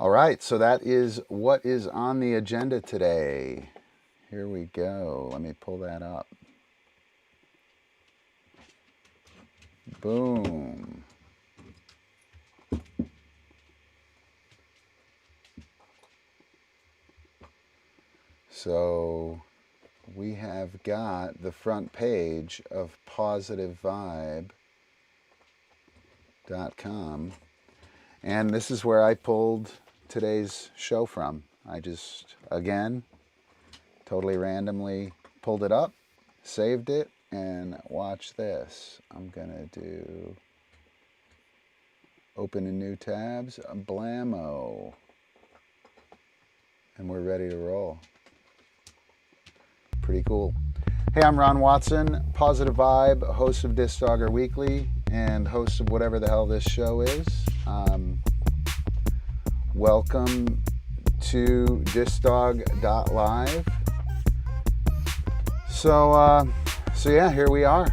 All right, so that is what is on the agenda today. Here we go. Let me pull that up. Boom. So we have got the front page of positivevibe.com, and this is where I pulled today's show from. I just, again, totally randomly pulled it up, saved it, and watch this. I'm gonna do open in new tabs, blammo, and we're ready to roll. Pretty cool. Hey, I'm Ron Watson, Positive Vibe, host of DiscDogger Weekly, and host of whatever the hell this show is. Welcome to DiscDog.Live. So yeah, here we are.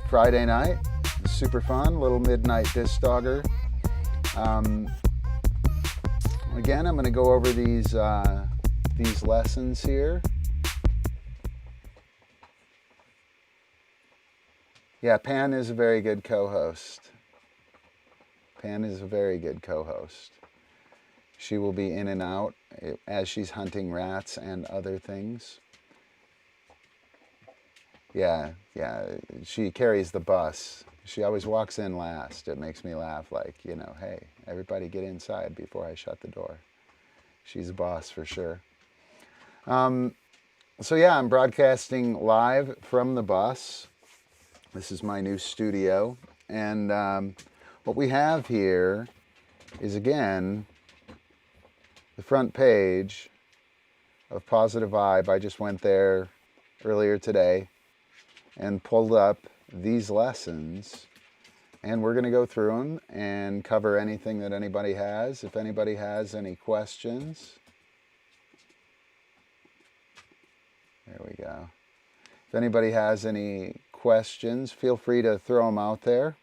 Friday night, super fun, little midnight DiscDogger. Again, I'm going to go over these lessons here. Yeah, Pan is a very good co-host. Pan is a very good co-host. She will be in and out as she's hunting rats and other things. Yeah, she carries the bus. She always walks in last. It makes me laugh, like, you know, hey, everybody get inside before I shut the door. She's a boss for sure. So yeah, I'm broadcasting live from the bus. This is my new studio, and what we have here is, again, the front page of Positive Vibe. I just went there earlier today and pulled up these lessons, and we're going to go through them and cover anything that anybody has. If anybody has any questions, there we go. If anybody has any questions, feel free to throw them out there.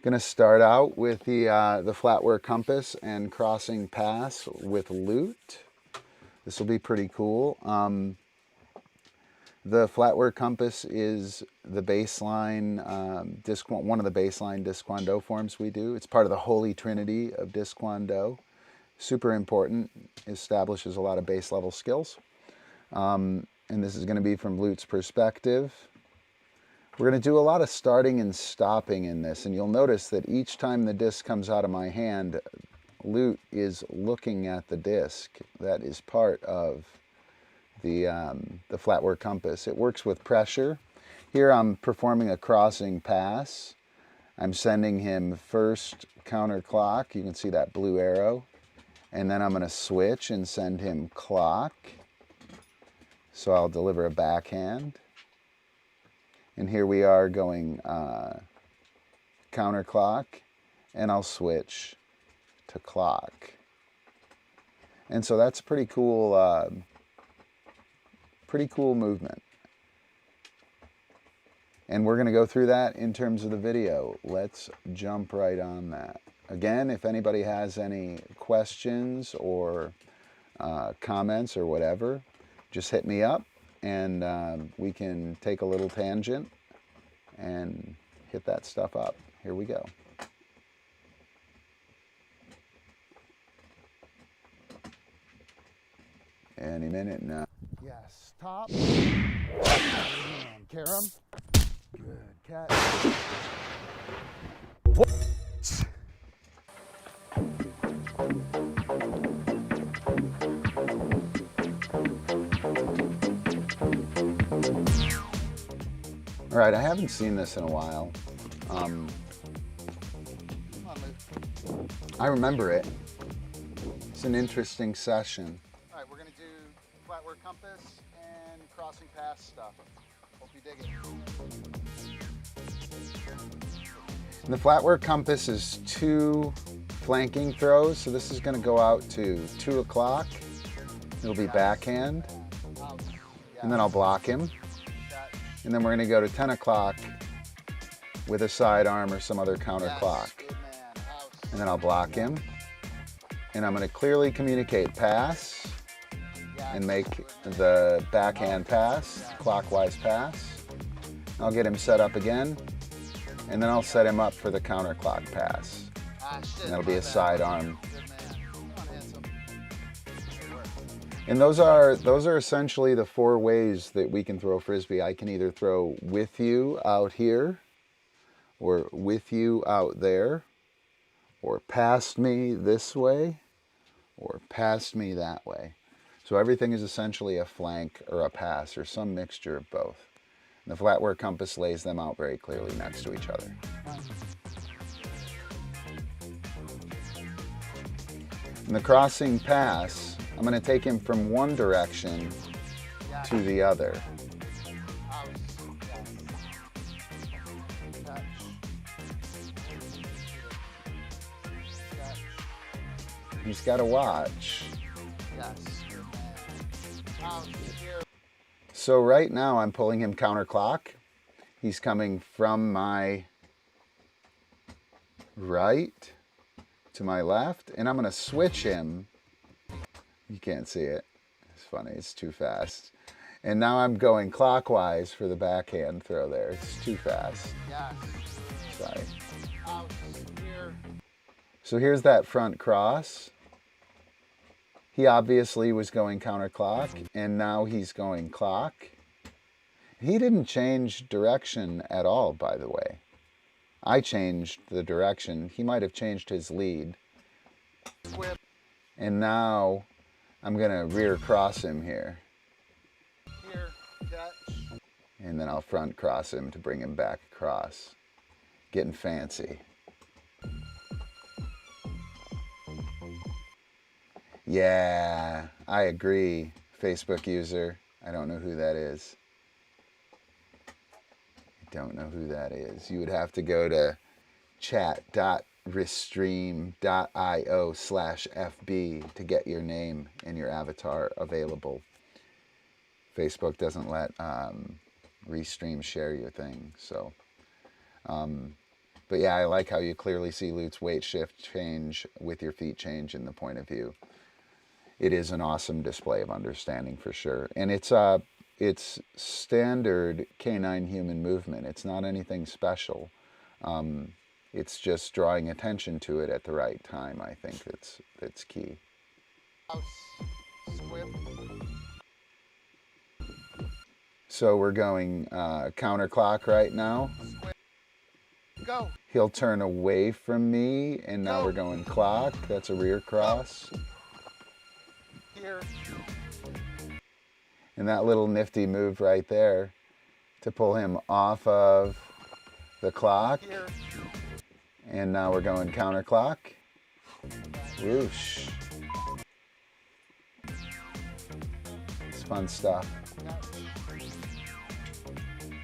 Going to start out with the flatware compass and crossing paths with loot. This will be pretty cool. The flatware compass is the baseline one of the baseline Discquando forms we do. It's part of the holy trinity of Discquando. Super important. Establishes a lot of base level skills. And this is going to be from Loot's perspective. We're going to do a lot of starting and stopping in this, and you'll notice that each time the disc comes out of my hand, Loot is looking at the disc. That is part of the flatware compass. It works with pressure. Here I'm performing a crossing pass. I'm sending him first counterclock. You can see that blue arrow. And then I'm going to switch and send him clock. So I'll deliver a backhand. And here we are going counterclock, and I'll switch to clock. And so that's pretty cool movement. And we're going to go through that in terms of the video. Let's jump right on that. Again, if anybody has any questions or comments or whatever, just hit me up, and we can take a little tangent and hit that stuff up. Here we go. Any minute now. Yes, top. Karam. Good cat. What? All right, I haven't seen this in a while. I remember it. It's an interesting session. All right, we're going to do flatware compass and crossing path stuff. Hope you dig it. And the flatware compass is 2 flanking throws, so this is going to go out to 2 o'clock. It'll be backhand, and then I'll block him. And then we're going to go to 10 o'clock with a sidearm or some other counter clock. And then I'll block him. And I'm going to clearly communicate pass and make the backhand pass, clockwise pass. I'll get him set up again, and then I'll set him up for the counterclock pass. And that'll be a sidearm. And those are essentially the 4 ways that we can throw Frisbee. I can either throw with you out here, or with you out there, or past me this way, or past me that way. So everything is essentially a flank or a pass or some mixture of both. And the flatware compass lays them out very clearly next to each other. In the crossing pass, I'm going to take him from one direction to the other. He's got to watch. So right now I'm pulling him counterclock. He's coming from my right to my left, and I'm going to switch him. You can't see it. It's funny. It's too fast. And now I'm going clockwise for the backhand throw there. It's too fast. Sorry. So here's that front cross. He obviously was going counterclock, and now he's going clock. He didn't change direction at all, by the way. I changed the direction. He might have changed his lead. And now I'm going to rear cross him here. And then I'll front cross him to bring him back across. Getting fancy. Yeah, I agree, Facebook user. I don't know who that is. I don't know who that is. You would have to go to chat.restream.io/FB to get your name and your avatar available. Facebook doesn't let Restream share your thing, so. But yeah, I like how you clearly see Lute's weight shift change with your feet change in the point of view. It is an awesome display of understanding for sure. And it's standard canine human movement. It's not anything special. It's just drawing attention to it at the right time. I think that's key. So we're going counterclock right now. Go. He'll turn away from me, and now we're going clock. That's a rear cross. Here. And that little nifty move right there to pull him off of the clock. Here. And now we're going counterclock. Whoosh. It's fun stuff.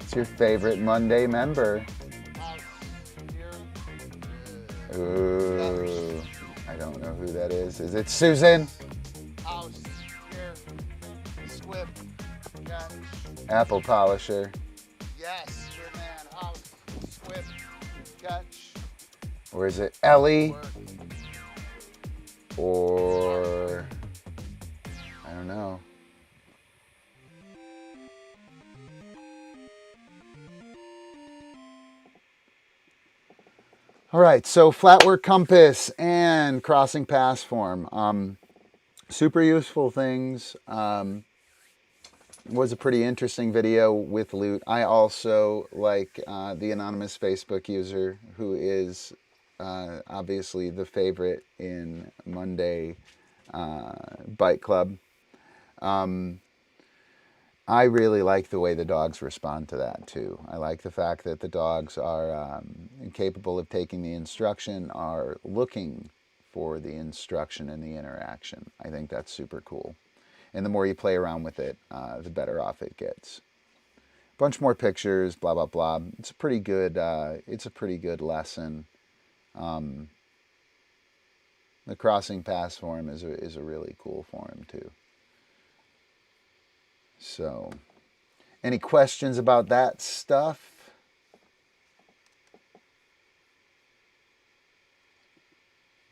It's your favorite Monday member. Ooh, I don't know who that is. Is it Susan? Apple polisher. Yes, good man. House, whip, catch. Or is it Ellie? Or I don't know. All right, so flatware compass and crossing pass form. Super useful things. Was a pretty interesting video with Lute. I also like the anonymous Facebook user who is obviously the favorite in Monday Bite Club. I really like the way the dogs respond to that too. I like the fact that the dogs are capable of taking the instruction, are looking for the instruction and the interaction. I think that's super cool. And the more you play around with it, the better off it gets. A bunch more pictures, blah, blah, blah. It's a pretty good lesson. The crossing pass form is a really cool form too. So, any questions about that stuff?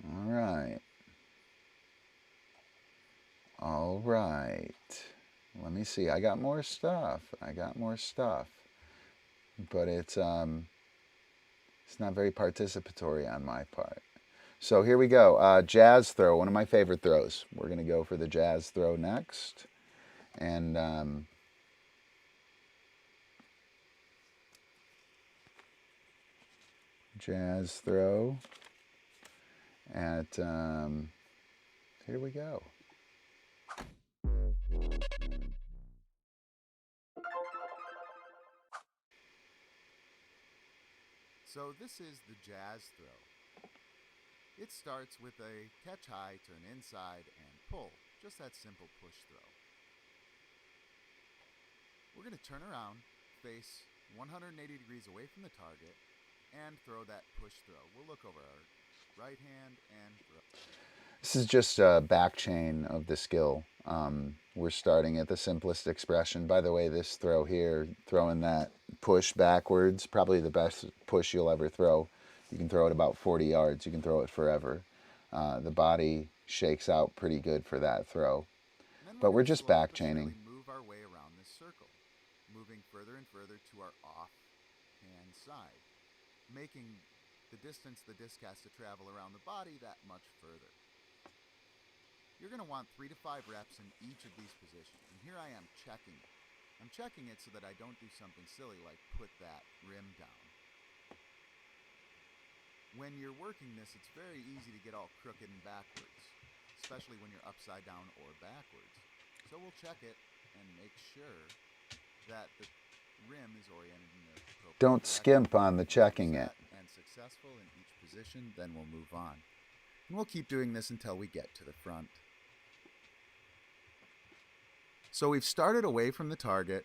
All right. me see. I got more stuff. I got more stuff. But it's not very participatory on my part. So here we go. Jazz throw, one of my favorite throws. We're going to go for the jazz throw next. And jazz throw at, here we go. So this is the jazz throw. It starts with a catch high, turn inside, and pull. Just that simple push throw. We're going to turn around, face 180 degrees away from the target, and throw that push throw. We'll look over our right hand and throw. This is just a back chain of the skill. We're starting at the simplest expression. By the way, this throw here, throwing that push backwards, probably the best push you'll ever throw. You can throw it about 40 yards. You can throw it forever. The body shakes out pretty good for that throw. But we're just back chaining. Move our way around this circle, moving further and further to our off-hand side, making the distance the disc has to travel around the body that much further. You're going to want 3 to 5 reps in each of these positions. And here I am checking it. I'm checking it so that I don't do something silly like put that rim down. When you're working this, it's very easy to get all crooked and backwards, especially when you're upside down or backwards. So we'll check it and make sure that the rim is oriented in the appropriate Don't direction. skimp on the checking it. And successful in each position, then we'll move on. And we'll keep doing this until we get to the front. So we've started away from the target,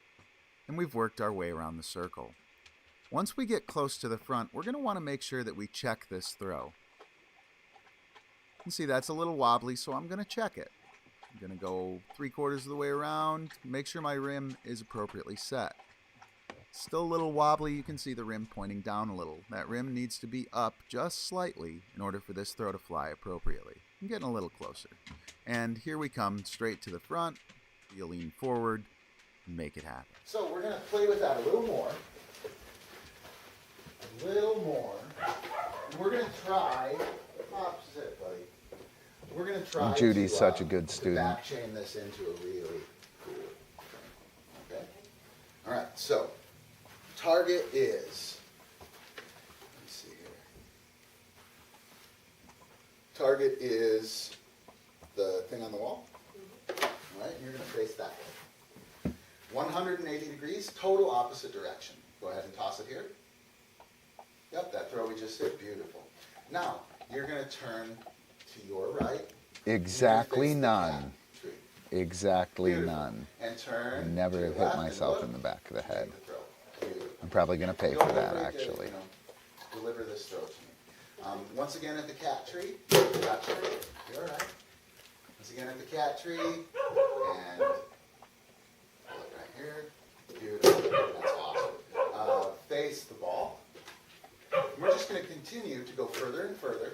and we've worked our way around the circle. Once we get close to the front, we're going to want to make sure that we check this throw. You can see that's a little wobbly, so I'm going to check it. I'm going to go 3/4 of the way around, make sure my rim is appropriately set. Still a little wobbly, you can see the rim pointing down a little. That rim needs to be up just slightly in order for this throw to fly appropriately. I'm getting a little closer. And here we come straight to the front. You lean forward, and make it happen. So we're going to play with that a little more. A little more. And we're going to try, opposite, buddy. We're going to try Judy's such a good student. back chain this into a really cool thing. Okay? All right, so target is, let me see here. Target is the thing on the wall. All right, and you're going to face that way. 180 degrees, total opposite direction. Go ahead and toss it here. Yep, that throw we just did, beautiful. Now, you're going to turn to your right. Exactly none. Exactly Beautiful. None. And turn. I never to have your hit left myself and in the back of the head. take the throw. Beautiful. I'm probably going to pay You'll for do that, very good, actually. Deliver this throw to me. Once again at the cat tree. Cat tree. You're all right. Once again at the cat tree. And pull it right here. Beautiful. That's awesome. Face the ball. We're just going to continue to go further and further.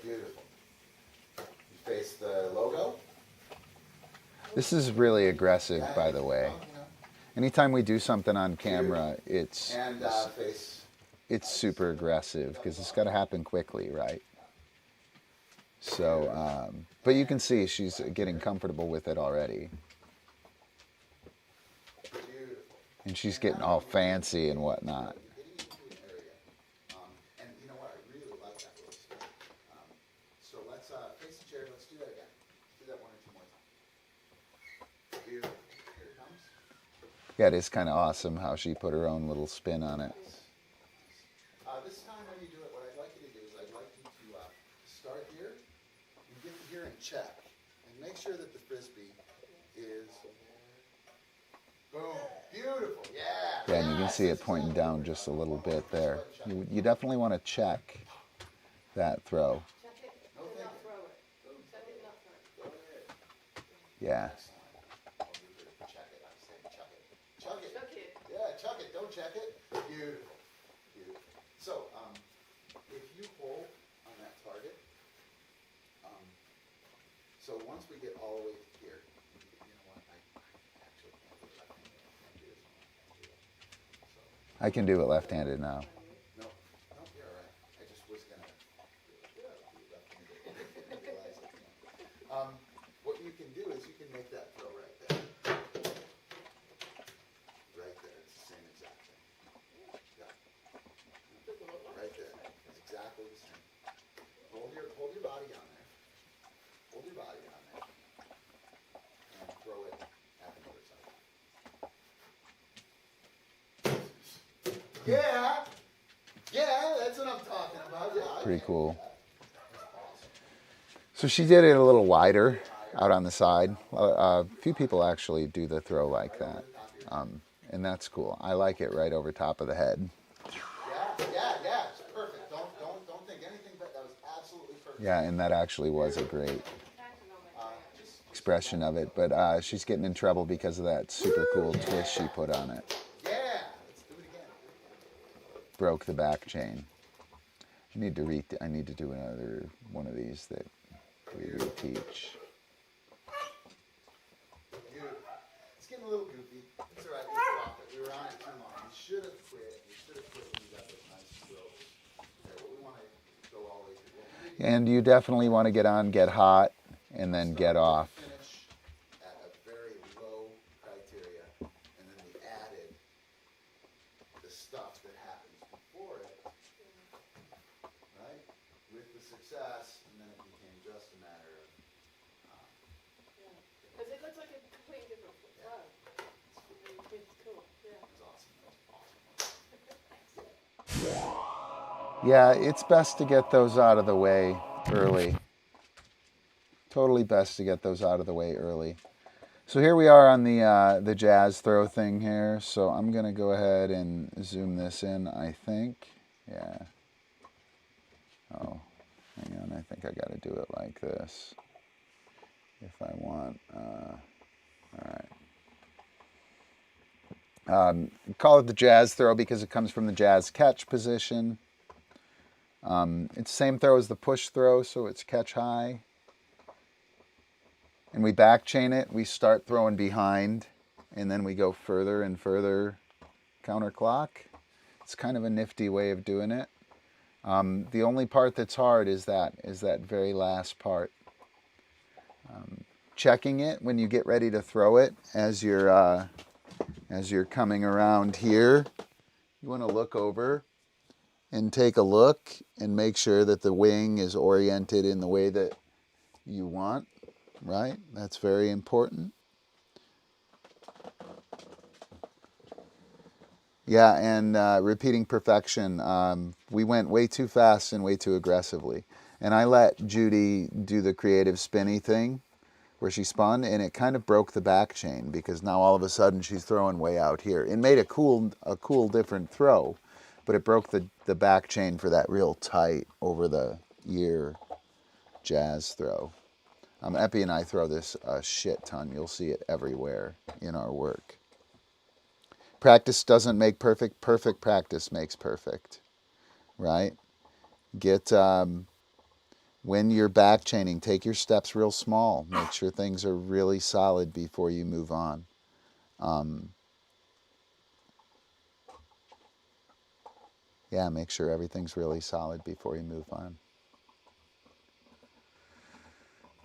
Beautiful. You face the logo. This is really aggressive, by the way. Anytime we do something on camera, it's And face. super aggressive because it's got to happen quickly, right? So, but you can see she's getting comfortable with it already. Beautiful. And she's getting all fancy and whatnot. Getting into an area. And you know what? I really like that little spin. So let's face the chair. Let's do that again. Let's do that 1 or 2 more times. Beautiful. Here it comes. Yeah, it is kind of awesome how she put her own little spin on it. This time when you do it, what I'd like you to do is I'd like you to start here and get to here and check. And make sure that the frisbee is... Boom. Beautiful. Yeah. Yeah, and you can see it pointing down just a little bit there. You definitely want to check that throw. Check it, No and thinking. not throw it. Check it, not throw it. Yeah. Check it. I'm saying chuck it. Chuck it. Chuck it. Yeah, chuck it. Don't check it. Beautiful. Beautiful. So, if you hold on that target, so once we get all the way to here, I can do it left-handed now. No, you're all right. I just was gonna. What you can do is you can make that throw right there. Right there. It's the same exact thing. Yeah. Right there. It's exactly the same. Hold your body on there. Hold your body on there. And throw it at the other side. Yeah. Yeah, that's what I'm talking about. Yeah. Pretty cool. So she did it a little wider out on the side. A few people actually do the throw like that. And that's cool. I like it right over top of the head. Yeah. It's perfect. Don't think anything but that was absolutely perfect. Yeah, and that actually was a great expression of it. But she's getting in trouble because of that super cool twist she put on it. Yeah, let's do it again. Broke the back chain. I need to do another one of these that we reteach. It's getting a little goofy. It's all right. We dropped it. We were on it too long. We should have quit. When we got those nice throws. Okay, what we want to go all the way through. And you definitely want to get on, get hot, and then get off. Finish at a very low criteria, and then we added the stuff that happens before it, right? With the success, and then it became just a matter of. Because it looks like a completely different flow. It's cool. Yeah. It's awesome. Yeah, it's best to get those out of the way early. Totally best to get those out of the way early. So here we are on the jazz throw thing here. So I'm gonna go ahead and zoom this in, I think. Yeah. Oh, hang on, I think I gotta do it like this. If I want, all right. Call it the jazz throw because it comes from the jazz catch position. It's the same throw as the push throw, so it's catch high. And we back chain it, we start throwing behind, and then we go further and further counterclock. It's kind of a nifty way of doing it. The only part that's hard is that very last part. Checking it when you get ready to throw it as you're coming around here. You want to look over and take a look and make sure that the wing is oriented in the way that you want, right? That's very important. Yeah, and repeating perfection. We went way too fast and way too aggressively. And I let Judy do the creative spinny thing where she spun, and it kind of broke the back chain because now all of a sudden she's throwing way out here. It made a cool different throw, but it broke the back chain for that real tight over the ear jazz throw. Epi and I throw this a shit ton. You'll see it everywhere in our work. Practice doesn't make perfect. Perfect practice makes perfect, right? When you're back chaining, take your steps real small. Make sure things are really solid before you move on. Yeah, make sure everything's really solid before you move on.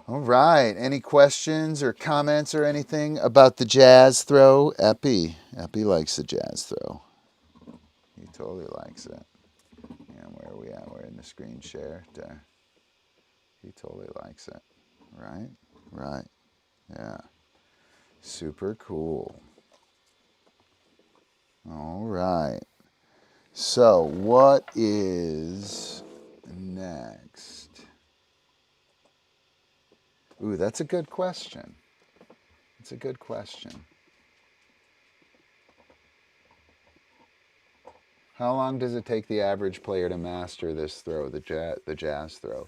All right. Any questions or comments or anything about the jazz throw? Epi likes the jazz throw. He totally likes it. Yeah, where are we at? We're in the screen share. There. He totally likes it. Right? Right. Yeah. Super cool. All right. So, what is next? Ooh, that's a good question. It's a good question. How long does it take the average player to master this throw, the jazz throw?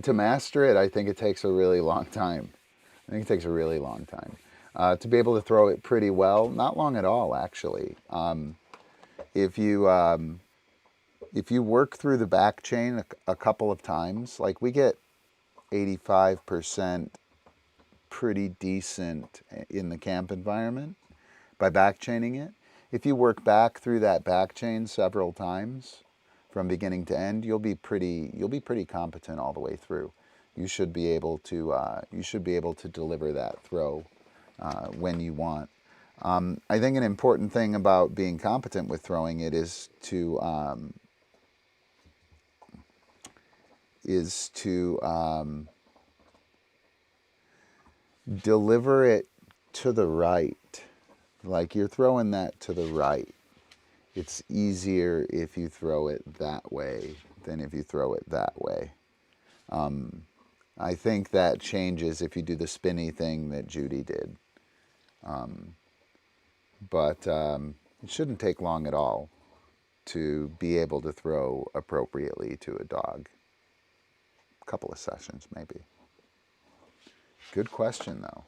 To master it, I think it takes a really long time. To be able to throw it pretty well, not long at all, actually. If you work through the back chain a couple of times, like we get 85% pretty decent in the camp environment by back chaining it. if you work back through that back chain several times from beginning to end, you'll be pretty competent all the way through. You should be able to deliver that throw when you want. I think an important thing about being competent with throwing it is to deliver it to the right. Like you're throwing that to the right. It's easier if you throw it that way than if you throw it that way. I think that changes if you do the spinny thing that Judy did. But it shouldn't take long at all to be able to throw appropriately to a dog. A couple of sessions maybe. Good question though.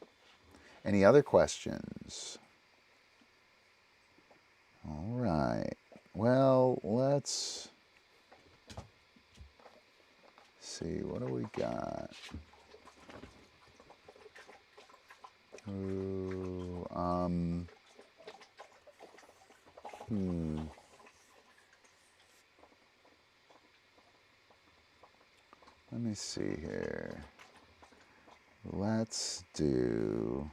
Any other questions? All right. Well, let's see. What do we got? Ooh, Let me see here. Let's do...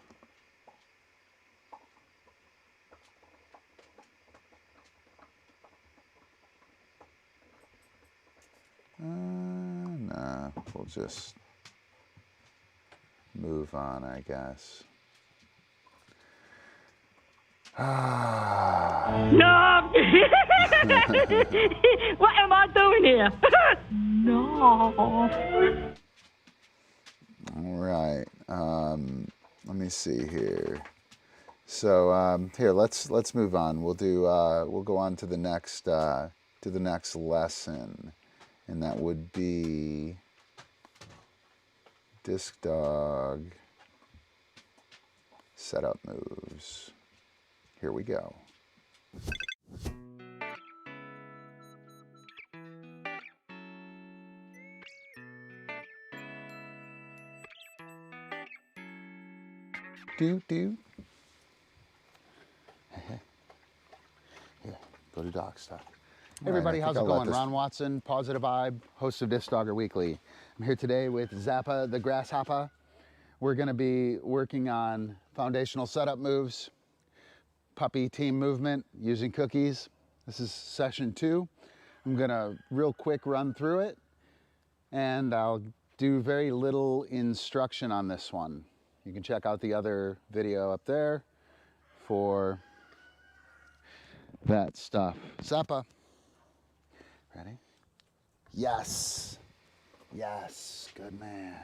nah, we'll just move on, I guess. No! What am I doing here? No. All right. Let me see here. So here, let's move on. We'll do. We'll go on to the next lesson, and that would be DiscDog Set Up Moves. Here we go. Do. Yeah, go to Doc Stuff. Hey everybody, how's it going? Ron Watson, Positive Vibe, host of DiscDogger Weekly. I'm here today with Zappa the Grasshopper. We're going to be working on foundational setup moves, puppy team movement using cookies. This is session 2. I'm going to real quick run through it, and I'll do very little instruction on this one. You can check out the other video up there for that stuff. Zappa. Ready? Yes. Yes. Good man.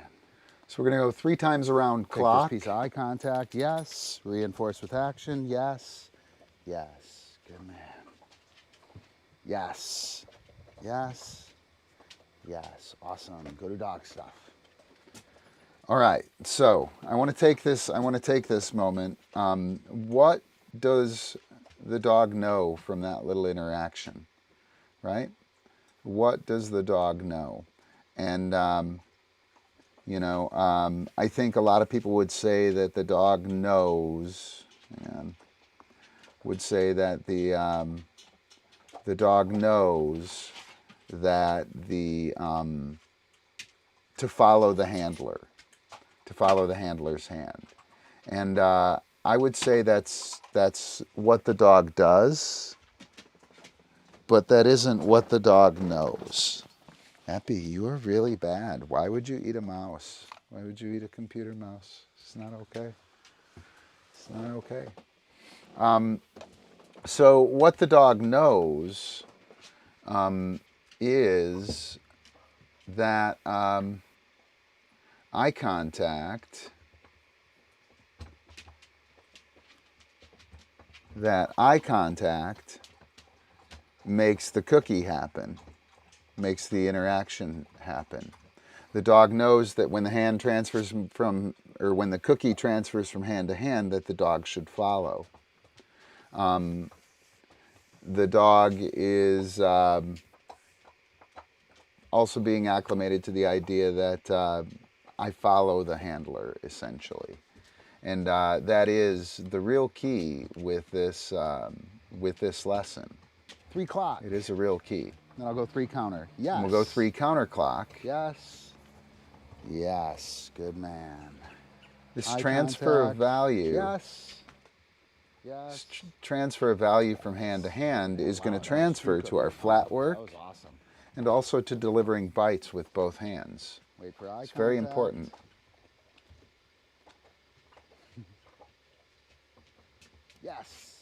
So we're going to go 3 times around clock. Take this piece of eye contact. Yes. Reinforce with action. Yes. Yes. Good man. Yes. Yes. Yes. Awesome. Go to dog stuff. All right. So I want to take this moment. What does the dog know from that little interaction, right? What does the dog know? And I think a lot of people would say that the dog knows. Would say that the dog knows that to follow the handler, to follow the handler's hand, and I would say that's what the dog does, but that isn't what the dog knows. Epi, you are really bad. Why would you eat a mouse? Why would you eat a computer mouse? It's not okay. It's not okay. So what the dog knows is that eye contact, makes the cookie happen, makes the interaction happen. The dog knows that when the hand transfers when the cookie transfers from hand to hand, that the dog should follow. The dog is also being acclimated to the idea that I follow the handler, essentially. And that is the real key with this with this lesson. 3 clock. It is a real key. Then I'll go 3 counter. Yes. And we'll go 3 counter clock. Yes. Yes. Good man. This Eye transfer of contact. value. Yes. Yes. Transfer of value from hand to hand is going to transfer to our flat work. That was awesome. And also to delivering bites with both hands. Wait for eye It's very contact. important. Yes.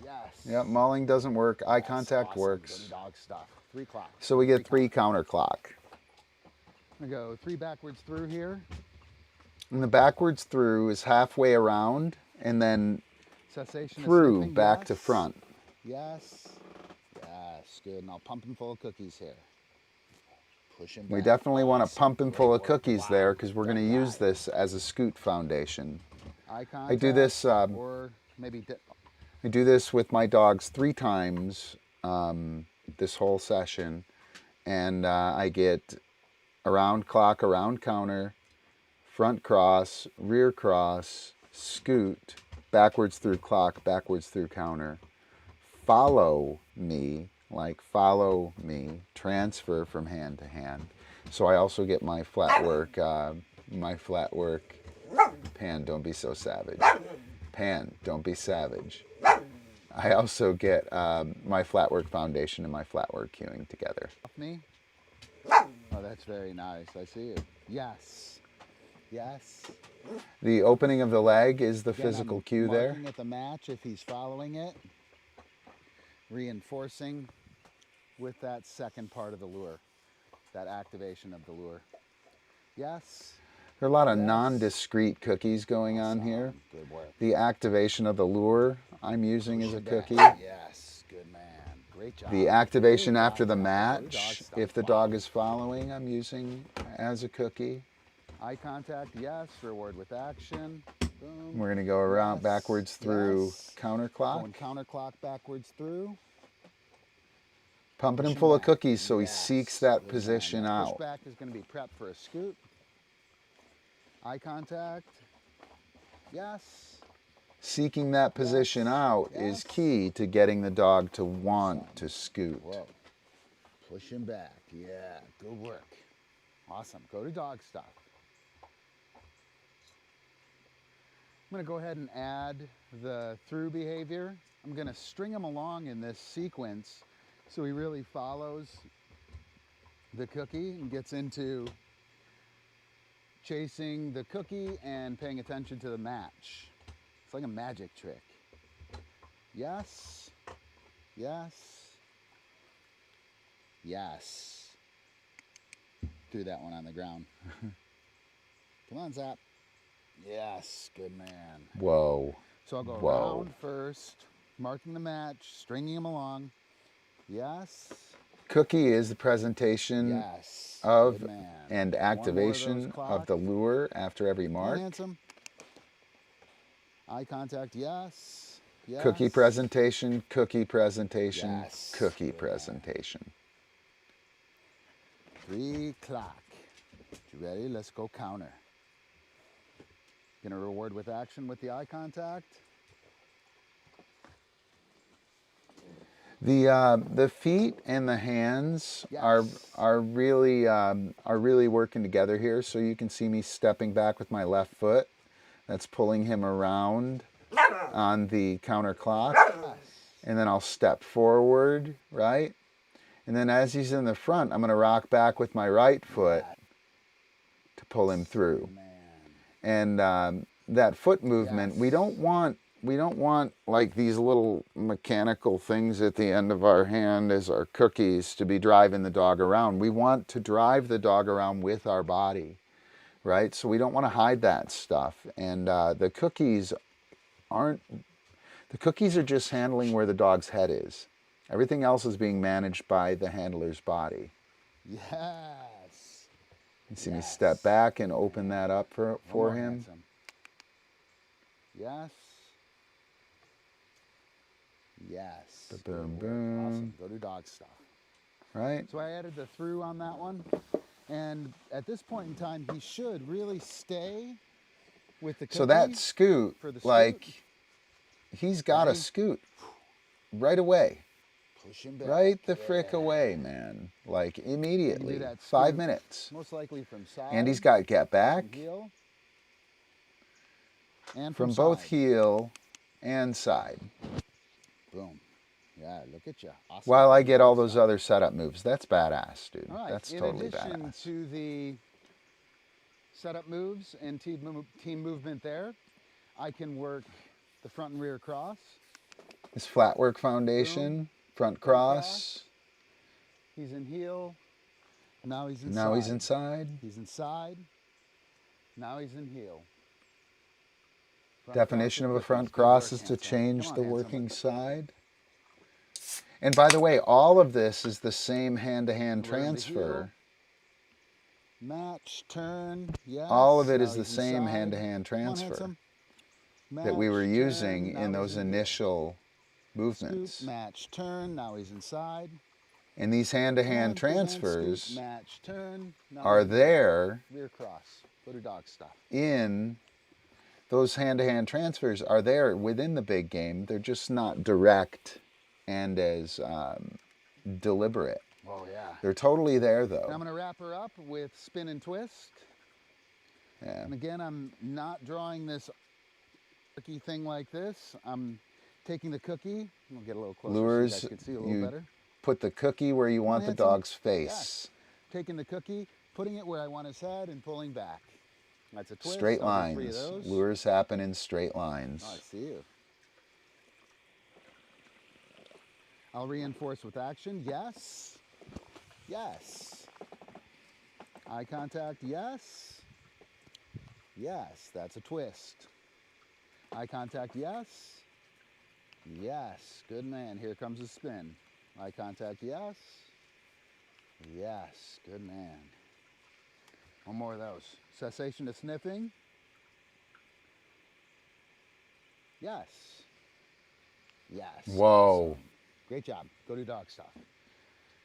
Yes. Yep, mauling doesn't work. Eye That's contact awesome. works. Good dog stuff. 3 clock. So we get 3 counter clock. I'm going to go 3 backwards through here. And the backwards through is halfway around and then Cessation through of sniffing. back Yes. to front. Yes. Yes. Good. And I'll pump him full of cookies here. Push him We back. definitely want to Awesome. pump him Great full of work. cookies Wow. there because we're going to Good use guy. this as a scoot foundation. Eye contact. I do this. Or maybe I do this with my dogs 3 times this whole session, and I get around clock, around counter, front cross, rear cross, scoot, backwards through clock, backwards through counter, follow me, like follow me, transfer from hand to hand. So I also get my flat work, Pan, don't be so savage. Pan, don't be savage. I also get my flat work foundation and my flat work cueing together. me. Oh, that's very nice. I see it. Yes. Yes. The opening of the leg is the Again, physical I'm cue there. marking at the match if he's following it. Reinforcing with that second part of the lure. That activation of the lure. Yes. There are a lot of Yes. non-discrete cookies going on here. Good work. The activation of the lure I'm using as a Push it cookie. back. Yes. Good man. Great job. The activation Great after the dog. Good match, dog stuff. if the Wow. dog is following, I'm using as a cookie. Eye contact, yes. Reward with action. Boom. We're going to go around Yes. backwards through Yes. counterclock. Going counterclock backwards through. Pumping him Pushing full of back. cookies so he Yes. seeks that Good position man. out. Pushback is going to be prep for a scoot. Eye contact. Yes. Seeking that position Yes. out Yes. is key to getting the dog to want to scoot. Whoa. Push him back. Yeah. Good work. Awesome. Go to dog stuff. I'm going to go ahead and add the through behavior. I'm going to string him along in this sequence so he really follows the cookie and gets into chasing the cookie and paying attention to the match. It's like a magic trick. Yes. Yes. Yes. Do that one on the ground. Come on, Zap. Yes, good man. Whoa. So I'll go Whoa. around first, marking the match, stringing him along. Yes. Cookie is the presentation Yes. of good man. and One more of activation those of the clock. lure after every Come on, mark. handsome. Eye contact, yes. Yes. Cookie presentation, cookie presentation, Yes. cookie Good man. presentation. 3 clock. You ready? Let's go counter. Gonna reward with action with the eye contact. The feet and the hands Yes. are really working together here. So you can see me stepping back with my left foot. That's pulling him around on the counter clock. Yes. And then I'll step forward, right? And then as he's in the front, I'm going to rock back with my right foot to pull him through. Man. And that foot movement, Yes. we don't want like these little mechanical things at the end of our hand as our cookies to be driving the dog around. We want to drive the dog around with our body, right? So we don't want to hide that stuff. And the cookies are just handling where the dog's head is. Everything else is being managed by the handler's body. Yes. You see me Yes. step back and open that up for One more, him. handsome. Yes. Yes. Boom, Good work. boom. Awesome. Go to dog stuff. Right? So I added the through on that one. And at this point in time, he should really stay with the cookie. So that scoot, for the like, scoot. he's got a Ready? scoot. right away. Push him back. Right the frick away, man. Like immediately. That 5 scoop, minutes. most likely from side. Andy's got get back. Heel. And From from both side. heel and side. Boom. Yeah, look at you. Awesome. While I get all those other setup moves. That's badass, dude. All right. That's totally badass. In addition to the setup moves and team movement there, I can work the front and rear cross. His flat work foundation, Boom. front cross. He's in heel. Now he's inside. Now he's inside. He's inside. Now he's in heel. Definition of a front cross is to change the working side. And by the way, all of this is the same hand-to-hand transfer. Match, turn, yes. All of it is the same hand-to-hand transfer that we were Match, using turn, in now those he's in initial movements. Scoop, match, turn, now he's inside. And these hand-to-hand Turn, transfers scoop, match, turn, now are he's there rear cross, go to dog stuff. in those hand-to-hand transfers are there within the big game. They're just not direct and as deliberate. Oh yeah. They're totally there And I'm though. going to wrap her up with spin and twist. Yeah. And again, I'm not drawing this cookie thing like this. I'm taking the cookie. We'll get a little closer Lures, so you guys can see a little you better. put the cookie where you want the Handsome. dog's face. Yes. Taking the cookie, putting it where I want his head, and pulling back. That's a twist. Straight I'll do 3 of lines. those. Lures happen in straight lines. Oh, I see you. I'll reinforce with action. Yes. Yes. Eye contact. Yes. Yes. That's a twist. Eye contact. Yes. Yes. Good man. Here comes a spin. Eye contact. Yes. Yes. Good man. One more of those. Cessation to sniffing. Yes. Yes. Whoa. Awesome. Great job. Go do dog stuff.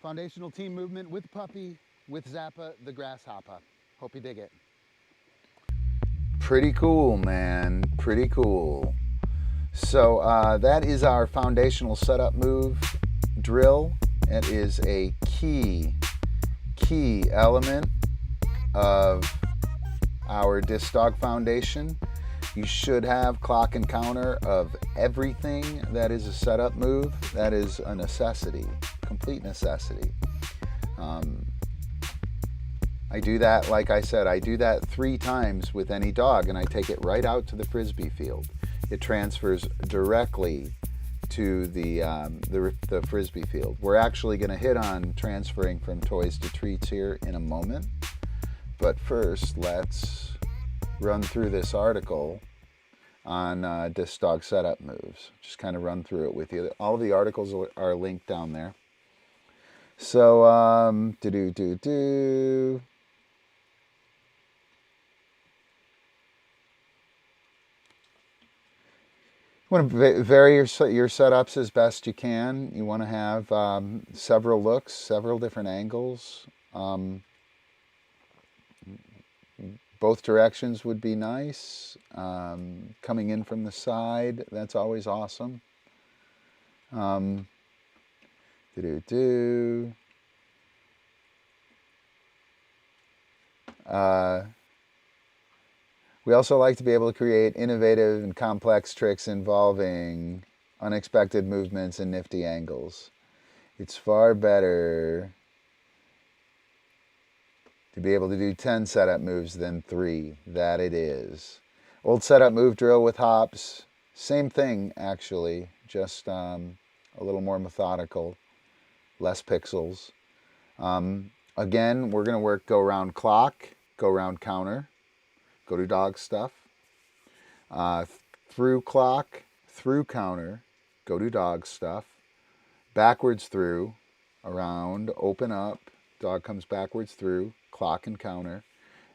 Foundational team movement with Puppy, with Zappa the Grasshopper. Hope you dig it. Pretty cool, man. Pretty cool. So that is our foundational setup move drill. It is a key element of our DiscDog Foundation. You should have clock and counter of everything that is a setup move. That is a necessity, complete necessity. I do that, like I said, I do that 3 times with any dog, and I take it right out to the frisbee field. It transfers directly to the frisbee field. We're actually going to hit on transferring from toys to treats here in a moment. But first, let's run through this article on DiscDog Set Up Moves. Just kind of run through it with you. All of the articles are linked down there. So, You want to vary your setups as best you can. You want to have several looks, several different angles. Both directions would be nice. Coming in from the side, that's always awesome. We also like to be able to create innovative and complex tricks involving unexpected movements and nifty angles. It's far better to be able to do 10 setup moves than 3. That it is. Old setup move drill with hops. Same thing, actually. Just a little more methodical. Less pixels. Again, we're going to work go round clock, go round counter. Go to dog stuff. Through clock, through counter, go to dog stuff. Backwards through, around, open up, dog comes backwards through, clock and counter,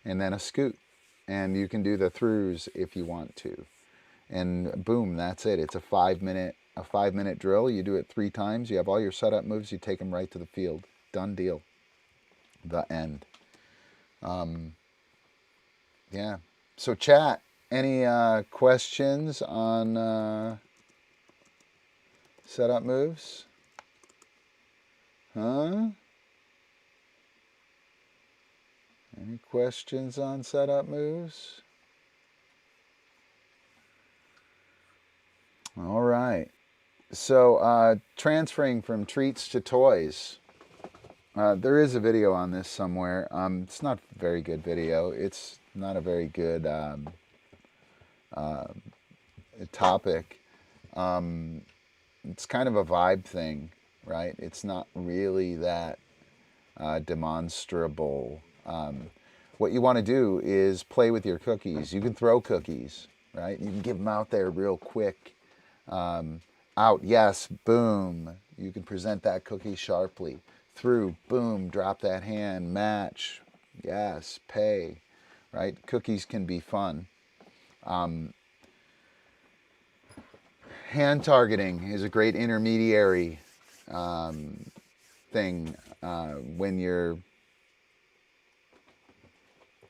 and then a scoot. And you can do the throughs if you want to. And boom, that's it. It's a 5-minute drill. You do it 3 times. You have all your setup moves. You take them right to the field. Done deal. The end. Yeah. So chat, any questions on Setup moves? Huh? Any questions on setup moves? All right. So transferring from treats to toys. There is a video on this somewhere. It's not a very good video. It's not a very good topic. It's kind of a vibe thing, right? It's not really that demonstrable. What you want to do is play with your cookies. You can throw cookies, right? You can give them out there real quick. Out, yes, boom. You can present that cookie sharply. Through, boom, drop that hand, match, yes, pay, right? Cookies can be fun. Hand targeting is a great intermediary thing when you're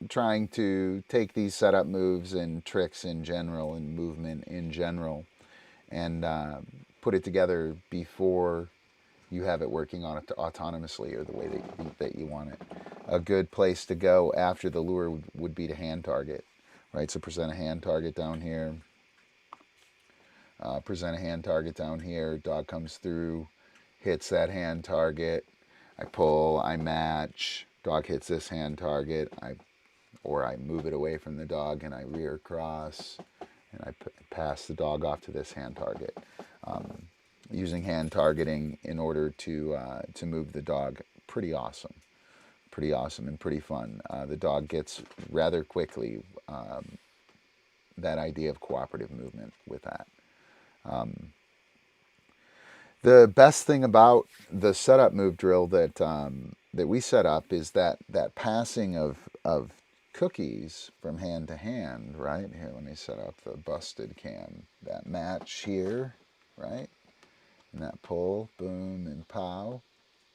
trying to take these setup moves and tricks in general and movement in general and put it together before you have it working on it autonomously or the way that you want it. A good place to go after the lure would be to hand target, right? So present a hand target down here. Present a hand target down here. Dog comes through, hits that hand target. I pull, I match. Dog hits this hand target. I move it away from the dog and I rear cross and I pass the dog off to this hand target. Using hand targeting in order to move the dog, pretty awesome and pretty fun. The dog gets rather quickly that idea of cooperative movement with that. The best thing about the setup move drill that we set up is that passing of cookies from hand to hand, right? Here, let me set up the busted cam. That match here, right? And that pull, boom and pow,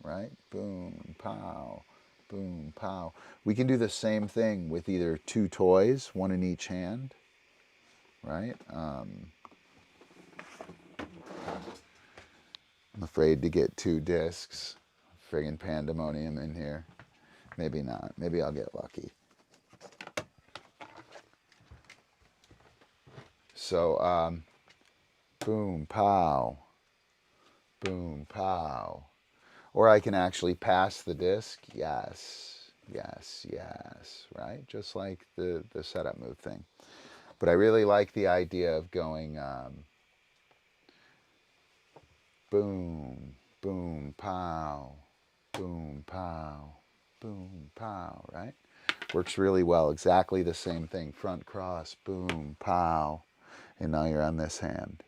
right? Boom, pow, boom, pow. We can do the same thing with either two toys, one in each hand, right? I'm afraid to get two discs. Friggin' pandemonium in here. Maybe not. Maybe I'll get lucky. So, boom, pow. Boom, pow. Or I can actually pass the disc. Yes, yes, yes, right? Just like the setup move thing. But I really like the idea of going boom, boom, pow, boom, pow, boom, pow, right? Works really well. Exactly the same thing. Front cross, boom, pow. And now you're on this hand.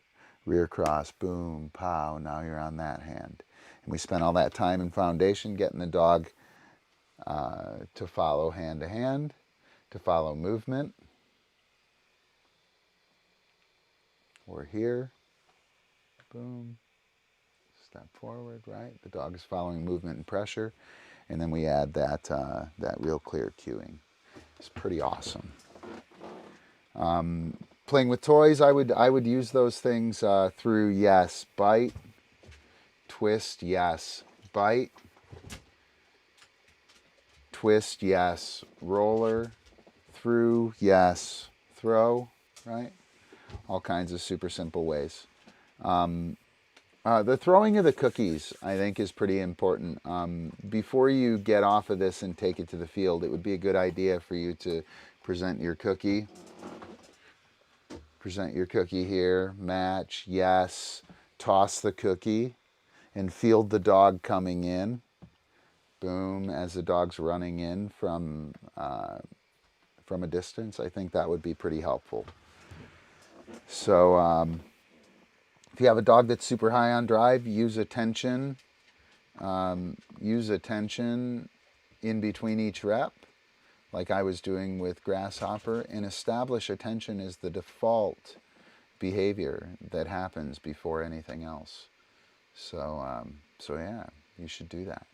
Rear cross, boom, pow, now you're on that hand. And we spent all that time in foundation getting the dog to follow hand to hand, to follow movement. We're here, boom, step forward, right? The dog is following movement and pressure. And then we add that real clear cueing. It's pretty awesome. Playing with toys, I would use those things through yes, bite, twist, yes, bite, twist, yes, roller, through, yes, throw, right? All kinds of super simple ways. The throwing of the cookies, I think, is pretty important. Before you get off of this and take it to the field, it would be a good idea for you to present your cookie. Present your cookie here, match, yes, toss the cookie, and field the dog coming in. Boom, as the dog's running in from a distance. I think that would be pretty helpful. So if you have a dog that's super high on drive, use attention. Use attention in between each rep, like I was doing with Grasshopper, and establish attention as the default behavior that happens before anything else. So yeah, you should do that.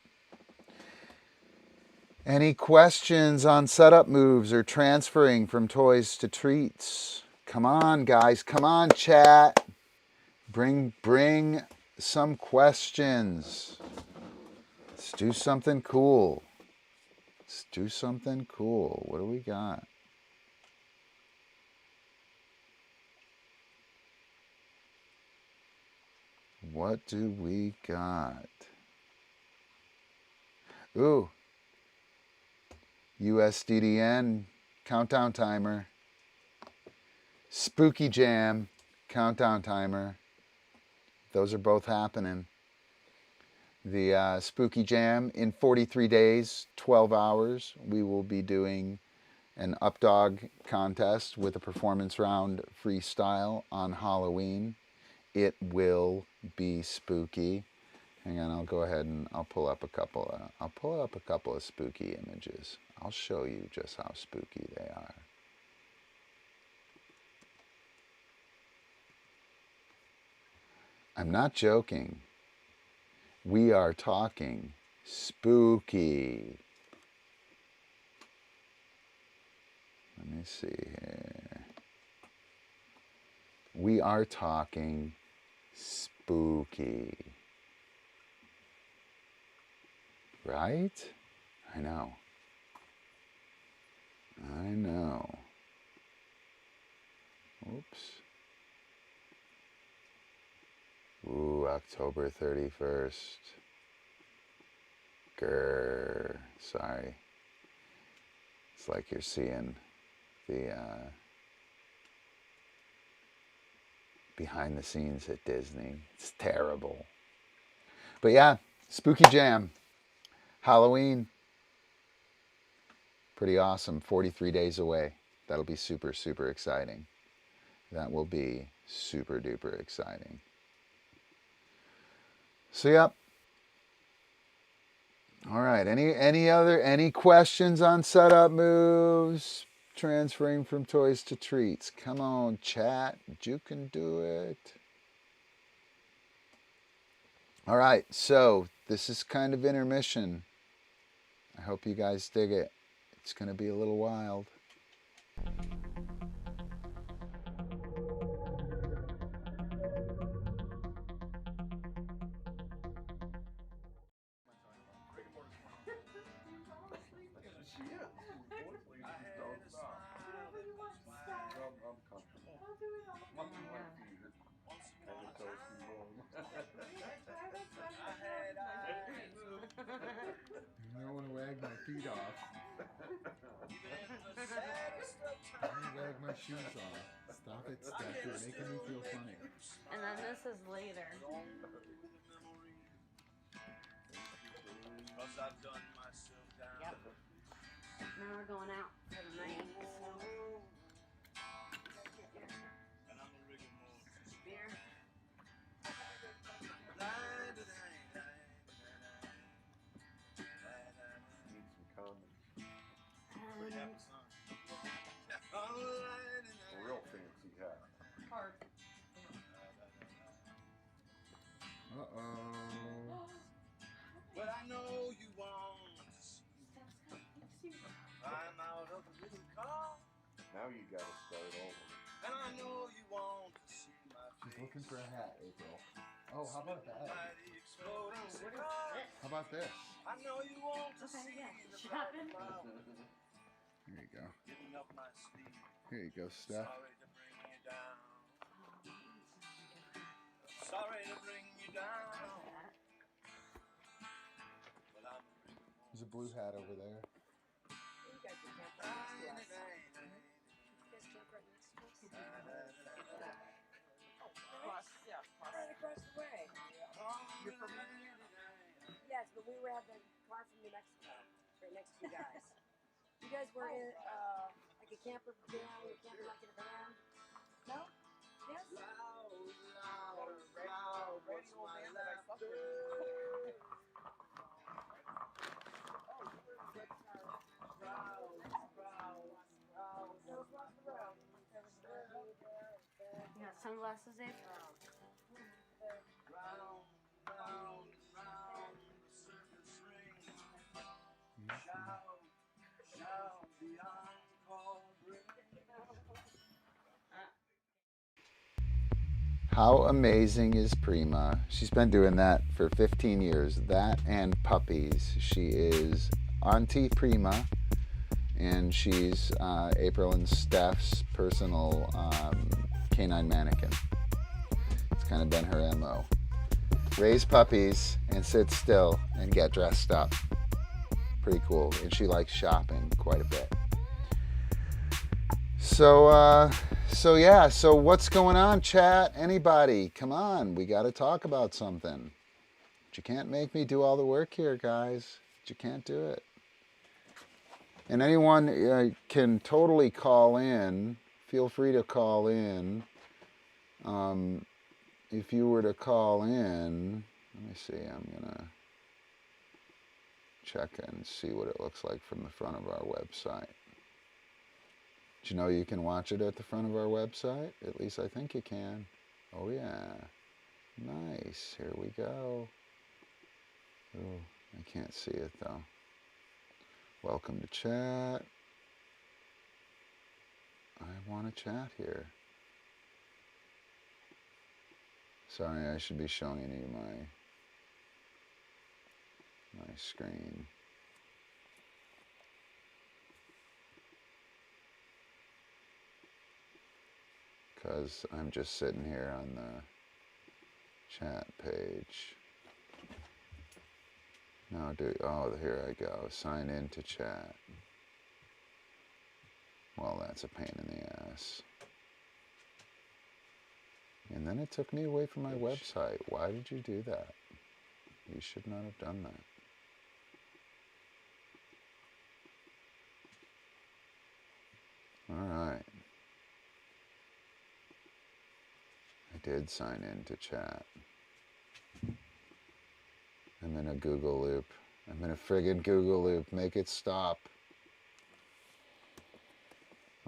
Any questions on setup moves or transferring from toys to treats? Come on, guys. Come on, chat. Bring some questions. Let's do something cool. Let's do something cool. What do we got? What do we got? Ooh. USDDN countdown timer. Spooky Jam countdown timer. Those are both happening. The Spooky Jam in 43 days, 12 hours, we will be doing an Updog contest with a performance round freestyle on Halloween. It will be spooky. Hang on, I'll go ahead and I'll pull up a couple of spooky images. I'll show you just how spooky they are. I'm not joking. We are talking spooky. Let me see here. We are talking spooky. Right? I know. I know. Oops. Ooh, October 31st. Grrr. Sorry. It's like you're seeing the behind the scenes at Disney. It's terrible. But yeah, Spooky Jam. Halloween. Pretty awesome. 43 days away. That'll be super, super exciting. That will be super duper exciting. So yep. All right. Any questions on setup moves? Transferring from toys to treats. Come on, chat. You can do it. All right. So this is kind of intermission. I hope you guys dig it. It's going to be a little wild. I don't want to wag my feet off. I want to wag my shoes off. Stop it, Steph. You're making me feel funny. And then this is later. Yep. Now we're going out for the night. Beer. Need some condoms. A real fancy hat. Hard. Uh-oh. But I know you want to see. I'm out of the little car. Now you gotta start over. And I know you want to see my She's looking for a hat, April. Oh, how about that? How about this? I know you want to see the Shopping. Here you go. Getting up my sleeve. Here you go, Steph. Sorry to bring you down. Sorry to bring you down. But I'm There's a blue hat over there. You guys can camp right next to us. You guys camp right next to us? Right across the way. You're from Yes, but we were at the car from New Mexico, right next to you guys. You guys were in like a camper van, you were camping like in a van? No? Yes? You got sunglasses, Abe? round, round, round the circus ring. Shout, shout the encore ring. How amazing is Prima? She's been doing that for 15 years. That and puppies. She is Auntie Prima, and she's April and Steph's personal canine mannequin. It's kind of been her MO. Raise puppies and sit still and get dressed up. Pretty cool. And she likes shopping quite a bit. So yeah, so what's going on, chat? Anybody? Come on, we got to talk about something. But you can't make me do all the work here, guys. But you can't do it. And anyone can totally call in. Feel free to call in. If you were to call in, let me see, I'm going to check and see what it looks like from the front of our website. Did you know you can watch it at the front of our website? At least I think you can. Oh yeah. Nice. Here we go. Oh, I can't see it though. Welcome to chat. I want to chat here. Sorry, I should be showing you my screen. Because I'm just sitting here on the chat page. No, oh, here I go. Sign in to chat. Well, that's a pain in the ass. And then it took me away from my website. Why did you do that? You should not have done that. All right. I did sign in to chat. I'm in a Google loop. I'm in a friggin' Google loop. Make it stop.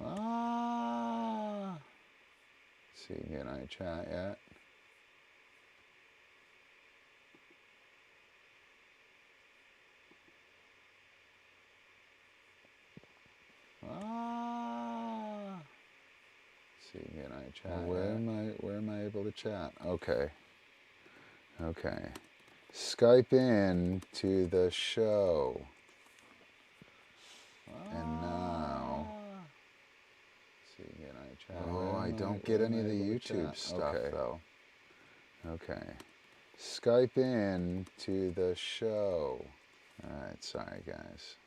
Ah. See, can I chat yet? Ah. See, can I chat? Where am I able to chat? Okay. Okay. Skype in to the show. And now. See, can I chat? Oh, I don't get any of the YouTube stuff though. Okay. Skype in to the show. Alright, sorry guys.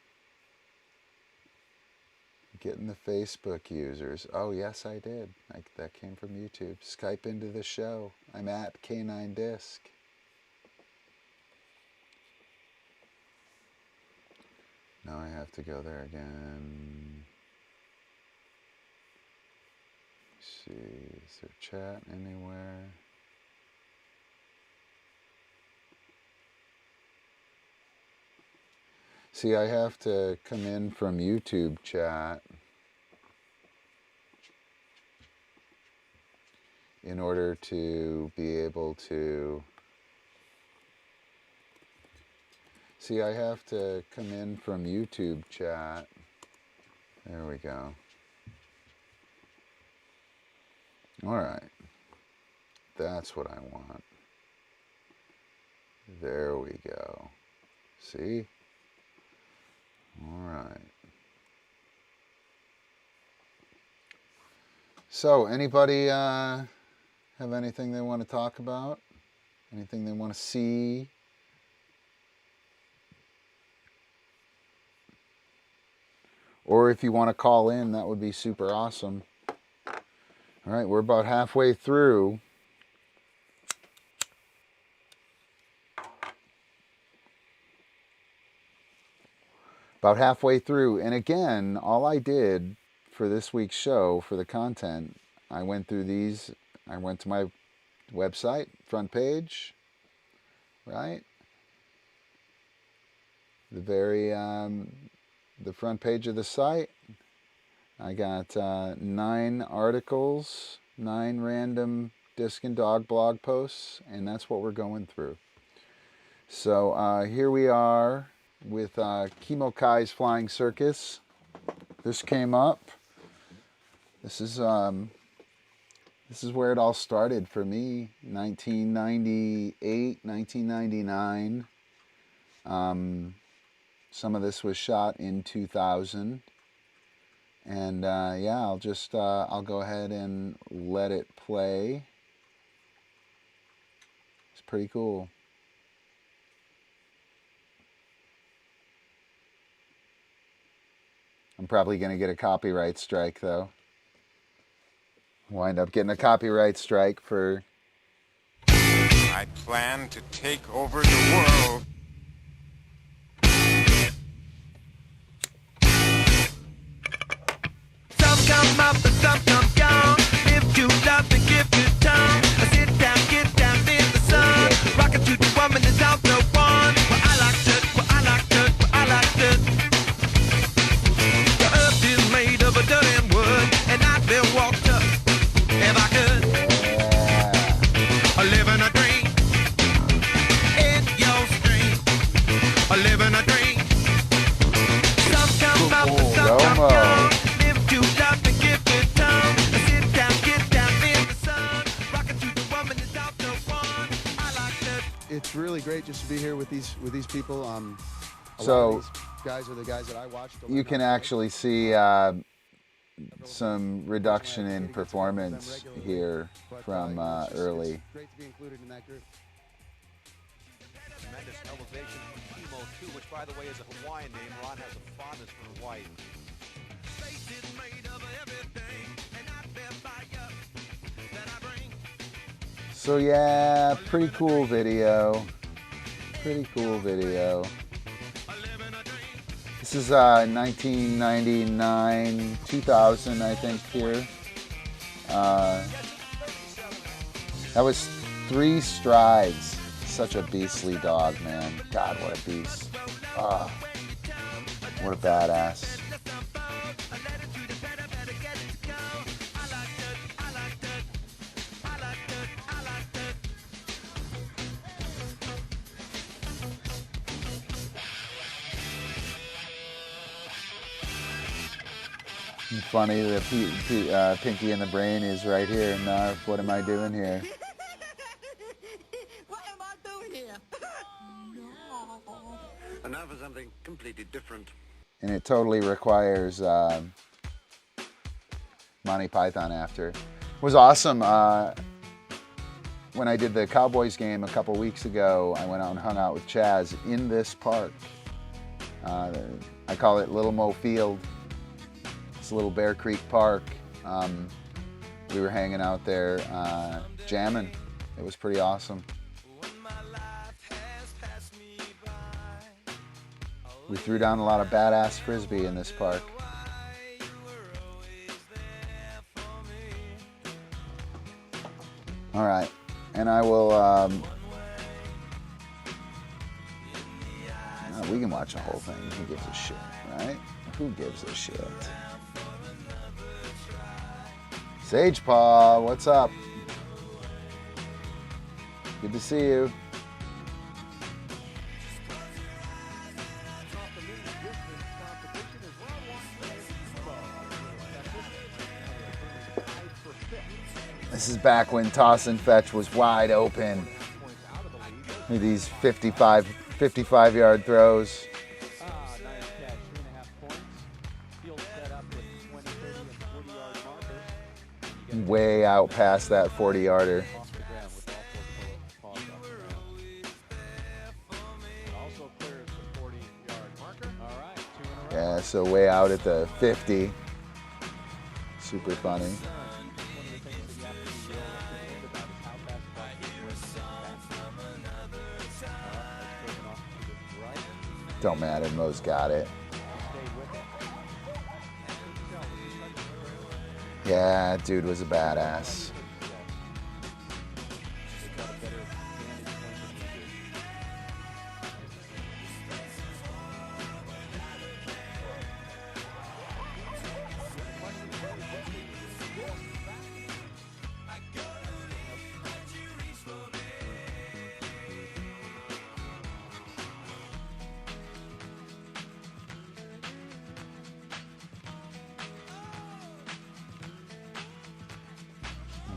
Getting the Facebook users. Oh, yes, I did. That came from YouTube. Skype into the show. I'm at K9 Disc. Now I have to go there again. Let's see, is there chat anywhere? See, I have to come in from YouTube chat in order to be able to... See, I have to come in from YouTube chat. There we go. All right. That's what I want. There we go. See? All right. So, anybody have anything they want to talk about? Anything they want to see? Or if you want to call in, that would be super awesome. All right, we're about halfway through. About halfway through. And again, all I did for this week's show, for the content, I went through these. I went to my website, front page, right? The front page of the site. I got 9 articles, 9 random Disc and Dog blog posts, and that's what we're going through. So here we are with Kimo Kai's Flying Circus. This came up. This is This is where it all started for me, 1998, 1999. Some of this was shot in 2000. And yeah, I'll go ahead and let it play. It's pretty cool. I'm probably going to get a copyright strike, though. Wind up getting a copyright strike for... I plan to take over the world. Some come up and some come down. If you love to give your tongue, sit down, get down in the sun. Rockin' to the woman is out the one. Well, I like that, well, I like that, well, I like that. The earth is made of a dirt and wood, and I've been walked up if I could. Living a dream in your stream. Living a dream. Some come up and some come down. If you love to give your tongue, sit down, get down in the sun. Rockin' to the woman is out the one. I like that. It's really great just to be here with these people. A So, lot of these guys are the guys that I watched. you can actually see some reduction in performance here from early. Great to be included in that group. Tremendous elevation from Kimo, too, which, by the way, is a Hawaiian name. Ron has a fondness for Hawaii. So yeah, pretty cool video. Pretty cool video. This is 1999, 2000, I think, here. That was 3 strides. Such a beastly dog, man. God, what a beast. What a badass. Funny, the Pinky in the Brain is right here. Narf, what am I doing here? What am I doing here? And now for something completely different. And it totally requires Monty Python after. It was awesome. When I did the Cowboys game a couple weeks ago, I went out and hung out with Chaz in this park. I call it Little Mo Field. It's Little Bear Creek Park. We were hanging out there jamming. It was pretty awesome. We threw down a lot of badass frisbee in this park. All right, and I will, we can watch the whole thing. Who gives a shit, right? Who gives a shit? Sage Paw, what's up? Good to see you. This is back when Toss and Fetch was wide open. These 55-yard throws. Way out past that 40-yarder. Yeah, so way out at the 50. Super funny. Don't matter, Mo's got it. Yeah, dude was a badass.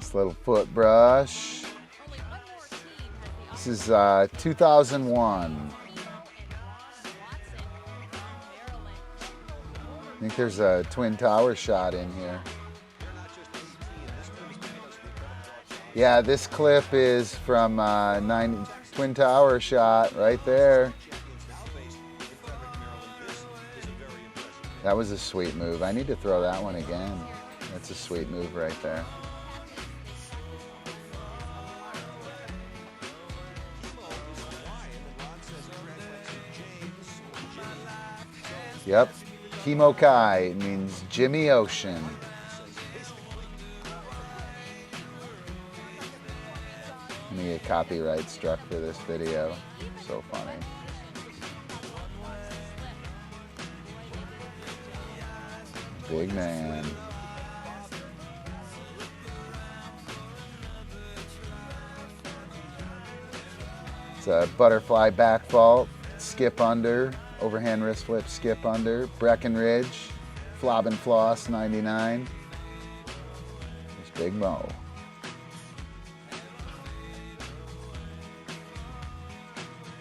Nice little foot brush. This is 2001. I think there's a Twin Tower shot in here. Yeah, this clip is from Twin Tower shot right there. That was a sweet move. I need to throw that one again. That's a sweet move right there. Yep. Kimo Kai means Jimmy Ocean. I'm gonna get copyright struck for this video. So funny. Big man. It's a butterfly back vault, skip under, overhand wrist flip, skip under, Breckenridge, flob and floss, 99. It's Big Mo.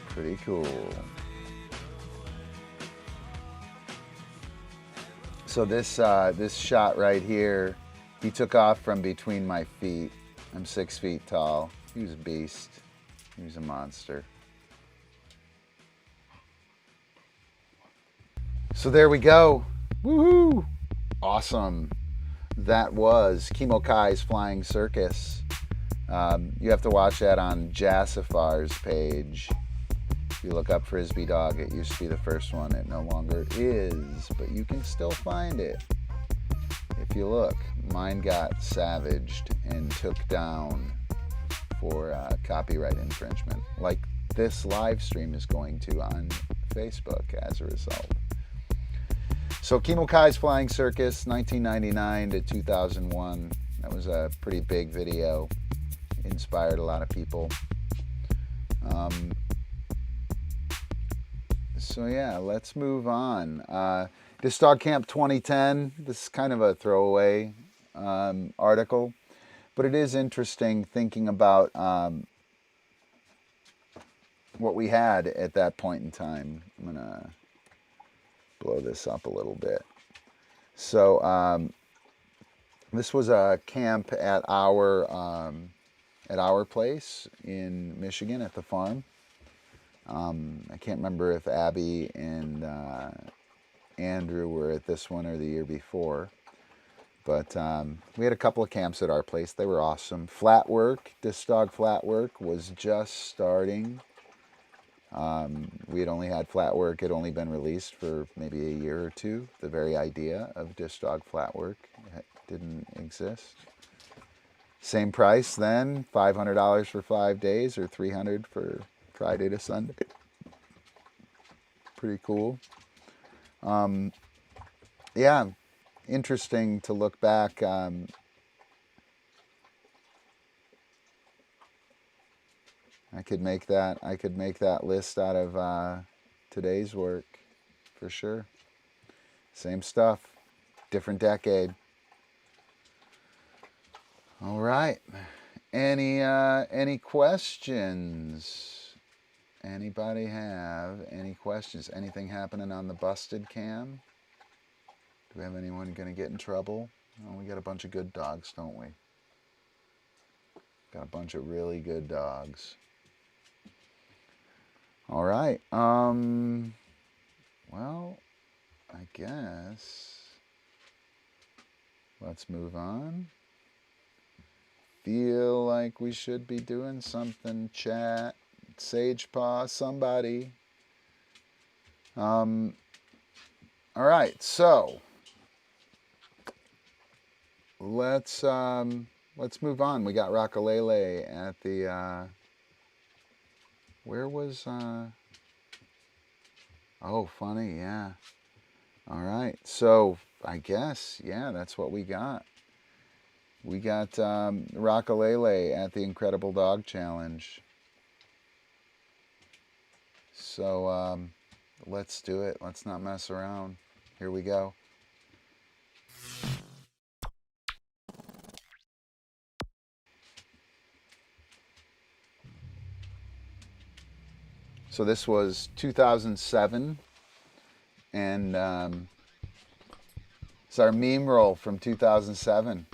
Pretty cool. So this shot right here, he took off from between my feet. I'm 6 feet tall. He was a beast. He was a monster. So there we go. Woohoo! Awesome. That was Kimo Kai's Flying Circus. You have to watch that on Jassifar's page. If you look up Frisbee Dog, it used to be the first one. It no longer is, but you can still find it. If you look, mine got savaged and took down for copyright infringement, like this live stream is going to on Facebook as a result. So Kimo Kai's Flying Circus, 1999 to 2001. That was a pretty big video. Inspired a lot of people. So yeah, let's move on. DiscDog Camp 2010. This is kind of a throwaway article, but it is interesting thinking about what we had at that point in time. I'm gonna blow this up a little bit. So this was a camp at our place in Michigan at the farm. I can't remember if Abby and Andrew were at this one or the year before, but we had a couple of camps at our place. They were awesome. Flat work, DiscDog flat work was just starting. We had only had flat work. It had only been released for maybe a year or two. The very idea of DiscDog flat work didn't exist. Same price then, $500 for 5 days or $300 for Friday to Sunday. Pretty cool. Yeah, interesting to look back. I could make that list out of today's work for sure. Same stuff, different decade. All right. Any questions? Anybody have any questions? Anything happening on the busted cam? Do we have anyone going to get in trouble? Oh, we got a bunch of good dogs, don't we? Got a bunch of really good dogs. All right. Well, I guess let's move on. Feel like we should be doing something, chat. Sage Paw, somebody. All right, so let's move on. We got Rockalele at the where was oh, funny, yeah. All right, so I guess, yeah, that's what we got. We got Rockalele at the Incredible Dog Challenge. So let's do it. Let's not mess around. Here we go. So this was 2007, and it's our MemeRoll from 2007.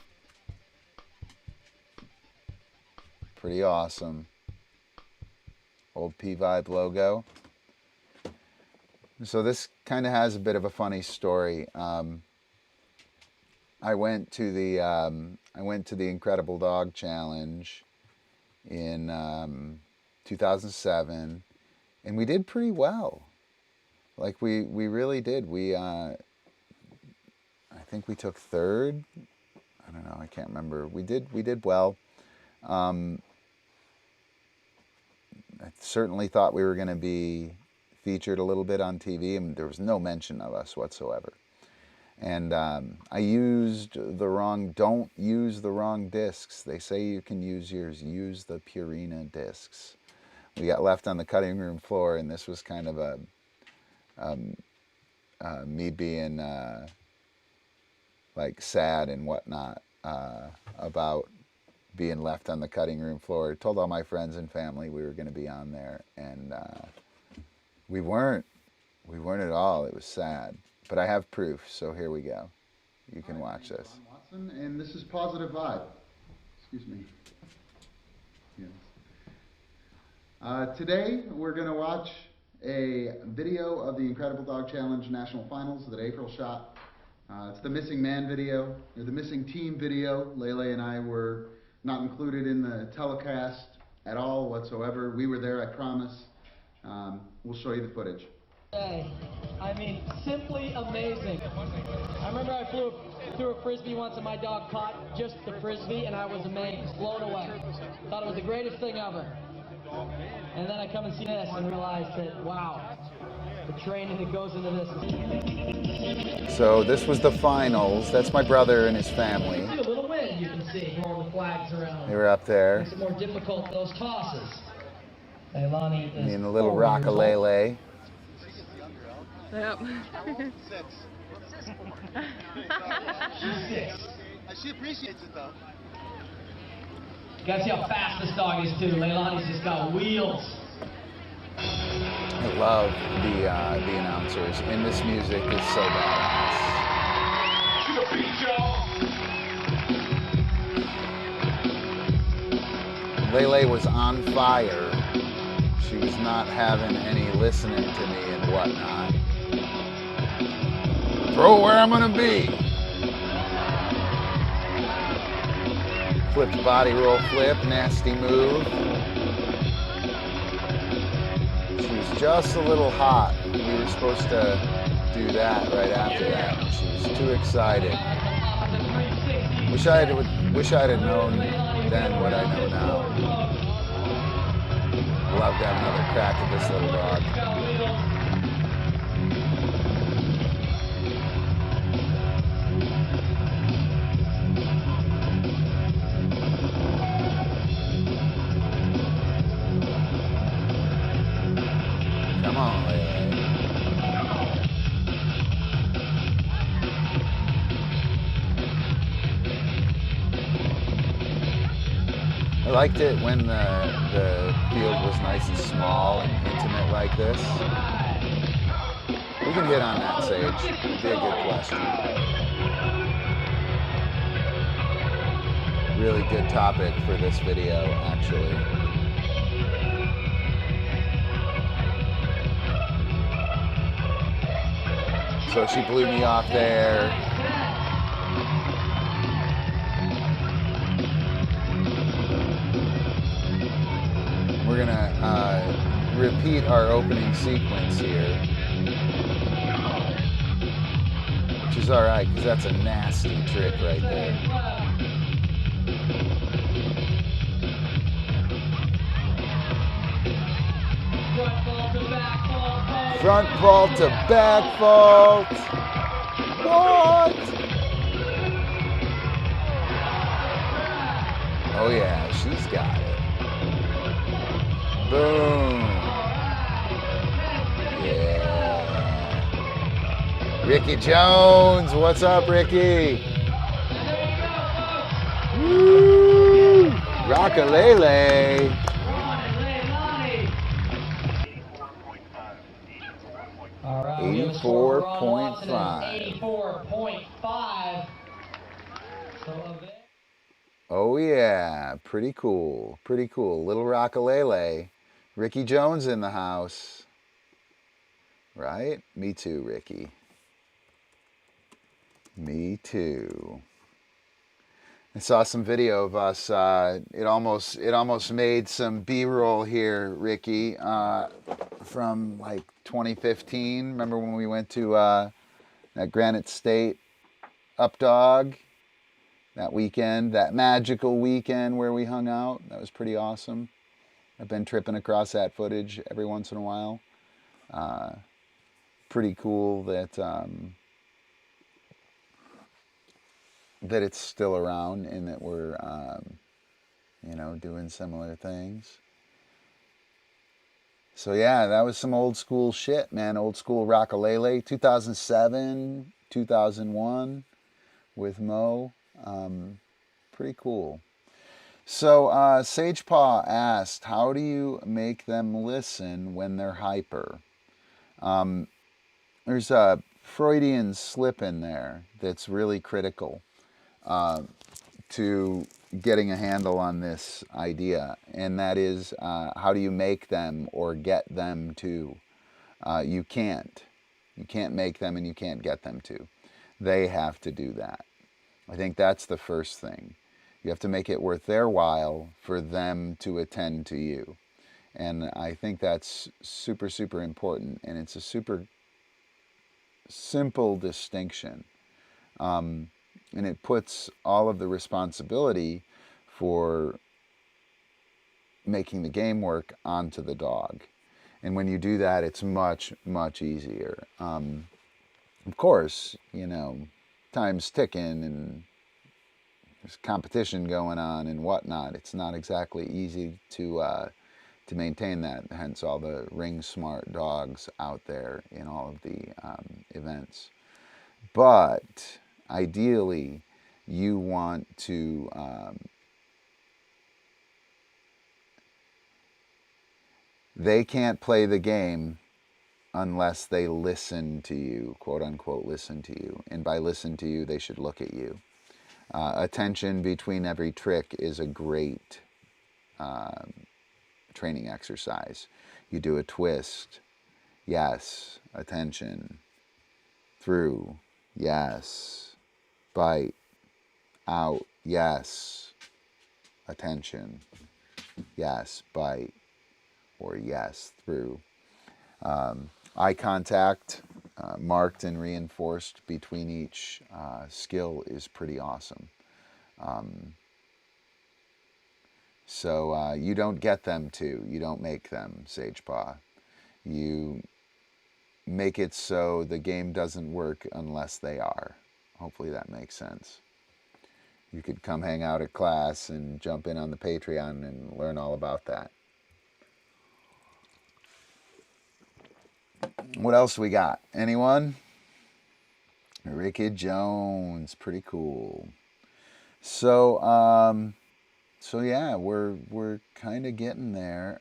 Pretty awesome. Old P-Vibe logo. So this kind of has a bit of a funny story. I went to the Incredible Dog Challenge in 2007, and we did pretty well. Like we really did. I think we took third. I don't know. I can't remember. We did well. I certainly thought we were going to be featured a little bit on TV, and there was no mention of us whatsoever. And I used the wrong, don't use the wrong discs. They say you can use yours, use the Purina discs. We got left on the cutting room floor, and this was kind of me being like sad and whatnot about being left on the cutting room floor. I told all my friends and family we were going to be on there, and we weren't at all. It was sad, but I have proof, so here we go. You can watch this. I'm Watson, and this is Positive Vibe. Excuse me. Yes. Today we're going to watch a video of the Incredible Dog Challenge National Finals that April shot. It's the Missing Man video, or the Missing Team video. Lele and I were not included in the telecast at all whatsoever. We were there, I promise. We'll show you the footage. I mean, simply amazing. I remember I threw a frisbee once and my dog caught just the frisbee, and I was amazed, blown away. Thought it was the greatest thing ever. And then I come and see this and realize that, wow, the training that goes into this. So this was the finals. That's my brother and his family. You see a little wind, you can see, all the flags around. They were up there. Makes it more difficult, those tosses. Leilani is in a little rockalele. Yep. She's 6. She appreciates it though. You gotta see how fast this dog is too. Leilani's just got wheels. I love the announcers, and this music is so badass. Lele was on fire. She was not having any listening to me and whatnot. Throw where I'm gonna be. Flipped body roll flip, nasty move. She was just a little hot. We were supposed to do that right after that. She was too excited. Wish I had known then what I know now. Love to have another crack at this little dog. Come on, Lele. I liked it when the field was nice and small and intimate like this. We can hit on that, Sage. It'd be a good question. Really good topic for this video, actually. So she blew me off there. We're gonna repeat our opening sequence here, which is all right because that's a nasty trick right there. Front vault to back vault. What? Oh yeah, she's got it. Boom. Yeah. Ricky Jones, what's up, Ricky? Woo! Rockalele. 84.5. 84.5. Oh yeah, pretty cool, pretty cool. Little Rockalele. Ricky Jones in the house. Right? Me too, Ricky. Me too. I saw some video of us. It almost made some B-roll here, Ricky, from like 2015. Remember when we went to that Granite State Updog? That weekend, that magical weekend where we hung out. That was pretty awesome. I've been tripping across that footage every once in a while. Pretty cool that that it's still around and that we're doing similar things. So yeah, that was some old school shit, man. Old school Rockalele. 2007, 2001 with Mo. Pretty cool. So Sagepaw asked, how do you make them listen when they're hyper? There's a Freudian slip in there that's really critical to getting a handle on this idea, and that is how do you make them or get them to? You can't make them and you can't get them to. They have to do that. I think that's the first thing. You have to make it worth their while for them to attend to you. And I think that's super, super important. And it's a super simple distinction. And it puts all of the responsibility for making the game work onto the dog. And when you do that, it's much, much easier. Of course, time's ticking and there's competition going on and whatnot. It's not exactly easy to maintain that. Hence all the ring smart dogs out there in all of the events. But ideally, you want to they can't play the game unless they listen to you, quote unquote, listen to you. And by listen to you, they should look at you. Attention between every trick is a great training exercise. You do a twist, yes, attention, through, yes, bite, out, yes, attention, yes, bite, or yes, through. Eye contact, marked and reinforced between each skill is pretty awesome. So you don't get them to, you don't make them, Sagepaw. You make it so the game doesn't work unless they are. Hopefully that makes sense. You could come hang out at class and jump in on the Patreon and learn all about that. What else we got? Anyone? Ricky Jones, pretty cool. So yeah, we're kind of getting there.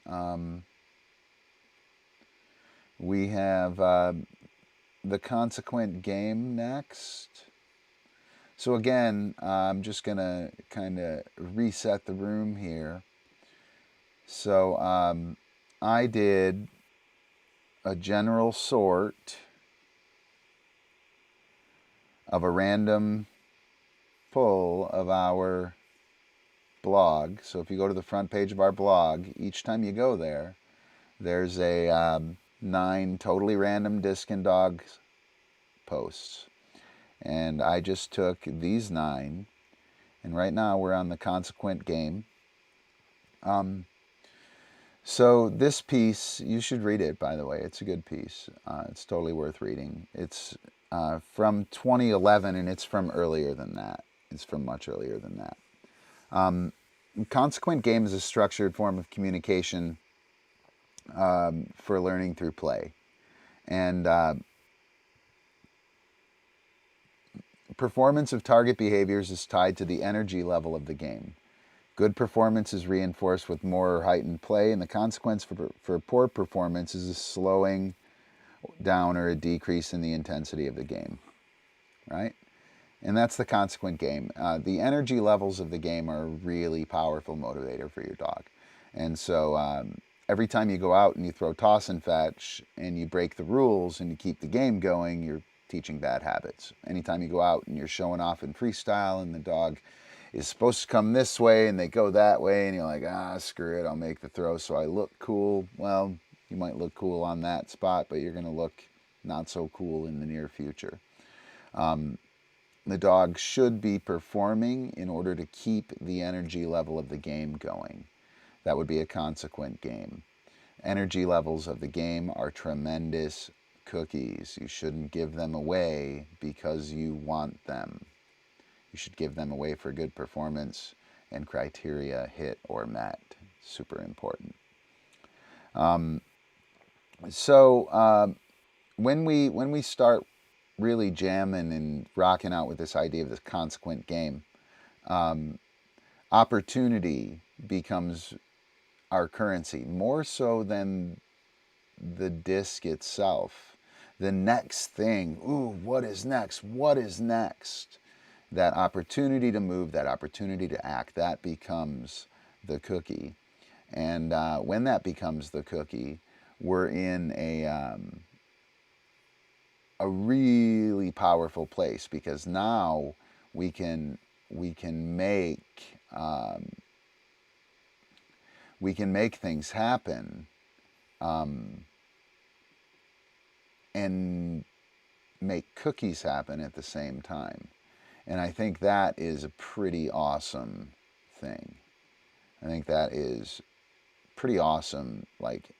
We have the Consequent Game next. So again, I'm just gonna kind of reset the room here. So I did a general sort of a random pull of our blog. So if you go to the front page of our blog, each time you go there, there's a 9 totally random Disc and Dog posts. And I just took these 9, and right now we're on the Consequent Game. So this piece, you should read it, by the way. It's a good piece. It's totally worth reading. It's from 2011, and it's from earlier than that. It's from much earlier than that. Consequent Game is a structured form of communication for learning through play. And performance of target behaviors is tied to the energy level of the game. Good performance is reinforced with more heightened play, and the consequence for poor performance is a slowing down or a decrease in the intensity of the game, right? And that's the consequent game. The energy levels of the game are a really powerful motivator for your dog. And so every time you go out and you throw toss and fetch and you break the rules and you keep the game going, you're teaching bad habits. Anytime you go out and you're showing off in freestyle and the dog is supposed to come this way and they go that way and you're like, screw it, I'll make the throw so I look cool. Well, you might look cool on that spot, but you're going to look not so cool in the near future. The dog should be performing in order to keep the energy level of the game going. That would be a consequent game. Energy levels of the game are tremendous cookies. You shouldn't give them away because you want them. You should give them away for good performance and criteria hit or met. Super important. When we start really jamming and rocking out with this idea of this consequent game, opportunity becomes our currency, more so than the disc itself. The next thing, what is next? What is next? That opportunity to move, that opportunity to act, that becomes the cookie. And when that becomes the cookie, we're in a really powerful place, because now we can make things happen and make cookies happen at the same time. And I think that is a pretty awesome thing. I think that is pretty awesome,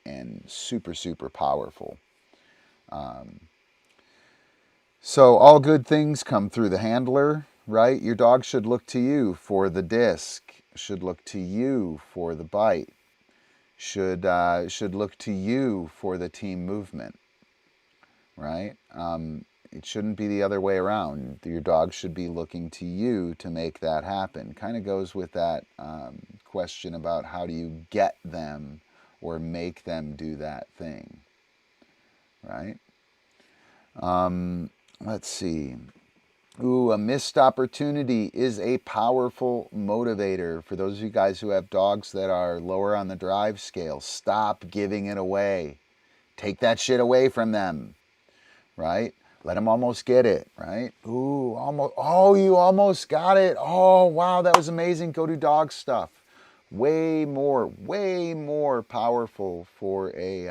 and super, super powerful. So all good things come through the handler, right? Your dog should look to you for the disc, should look to you for the bite, should look to you for the team movement, right? It shouldn't be the other way around. Your dog should be looking to you to make that happen. Kind of goes with that question about how do you get them or make them do that thing, right? Let's see. A missed opportunity is a powerful motivator. For those of you guys who have dogs that are lower on the drive scale, stop giving it away. Take that shit away from them, right? Let them almost get it, right? Almost. Oh, you almost got it. Oh, wow, that was amazing. Go do dog stuff. Way more powerful for a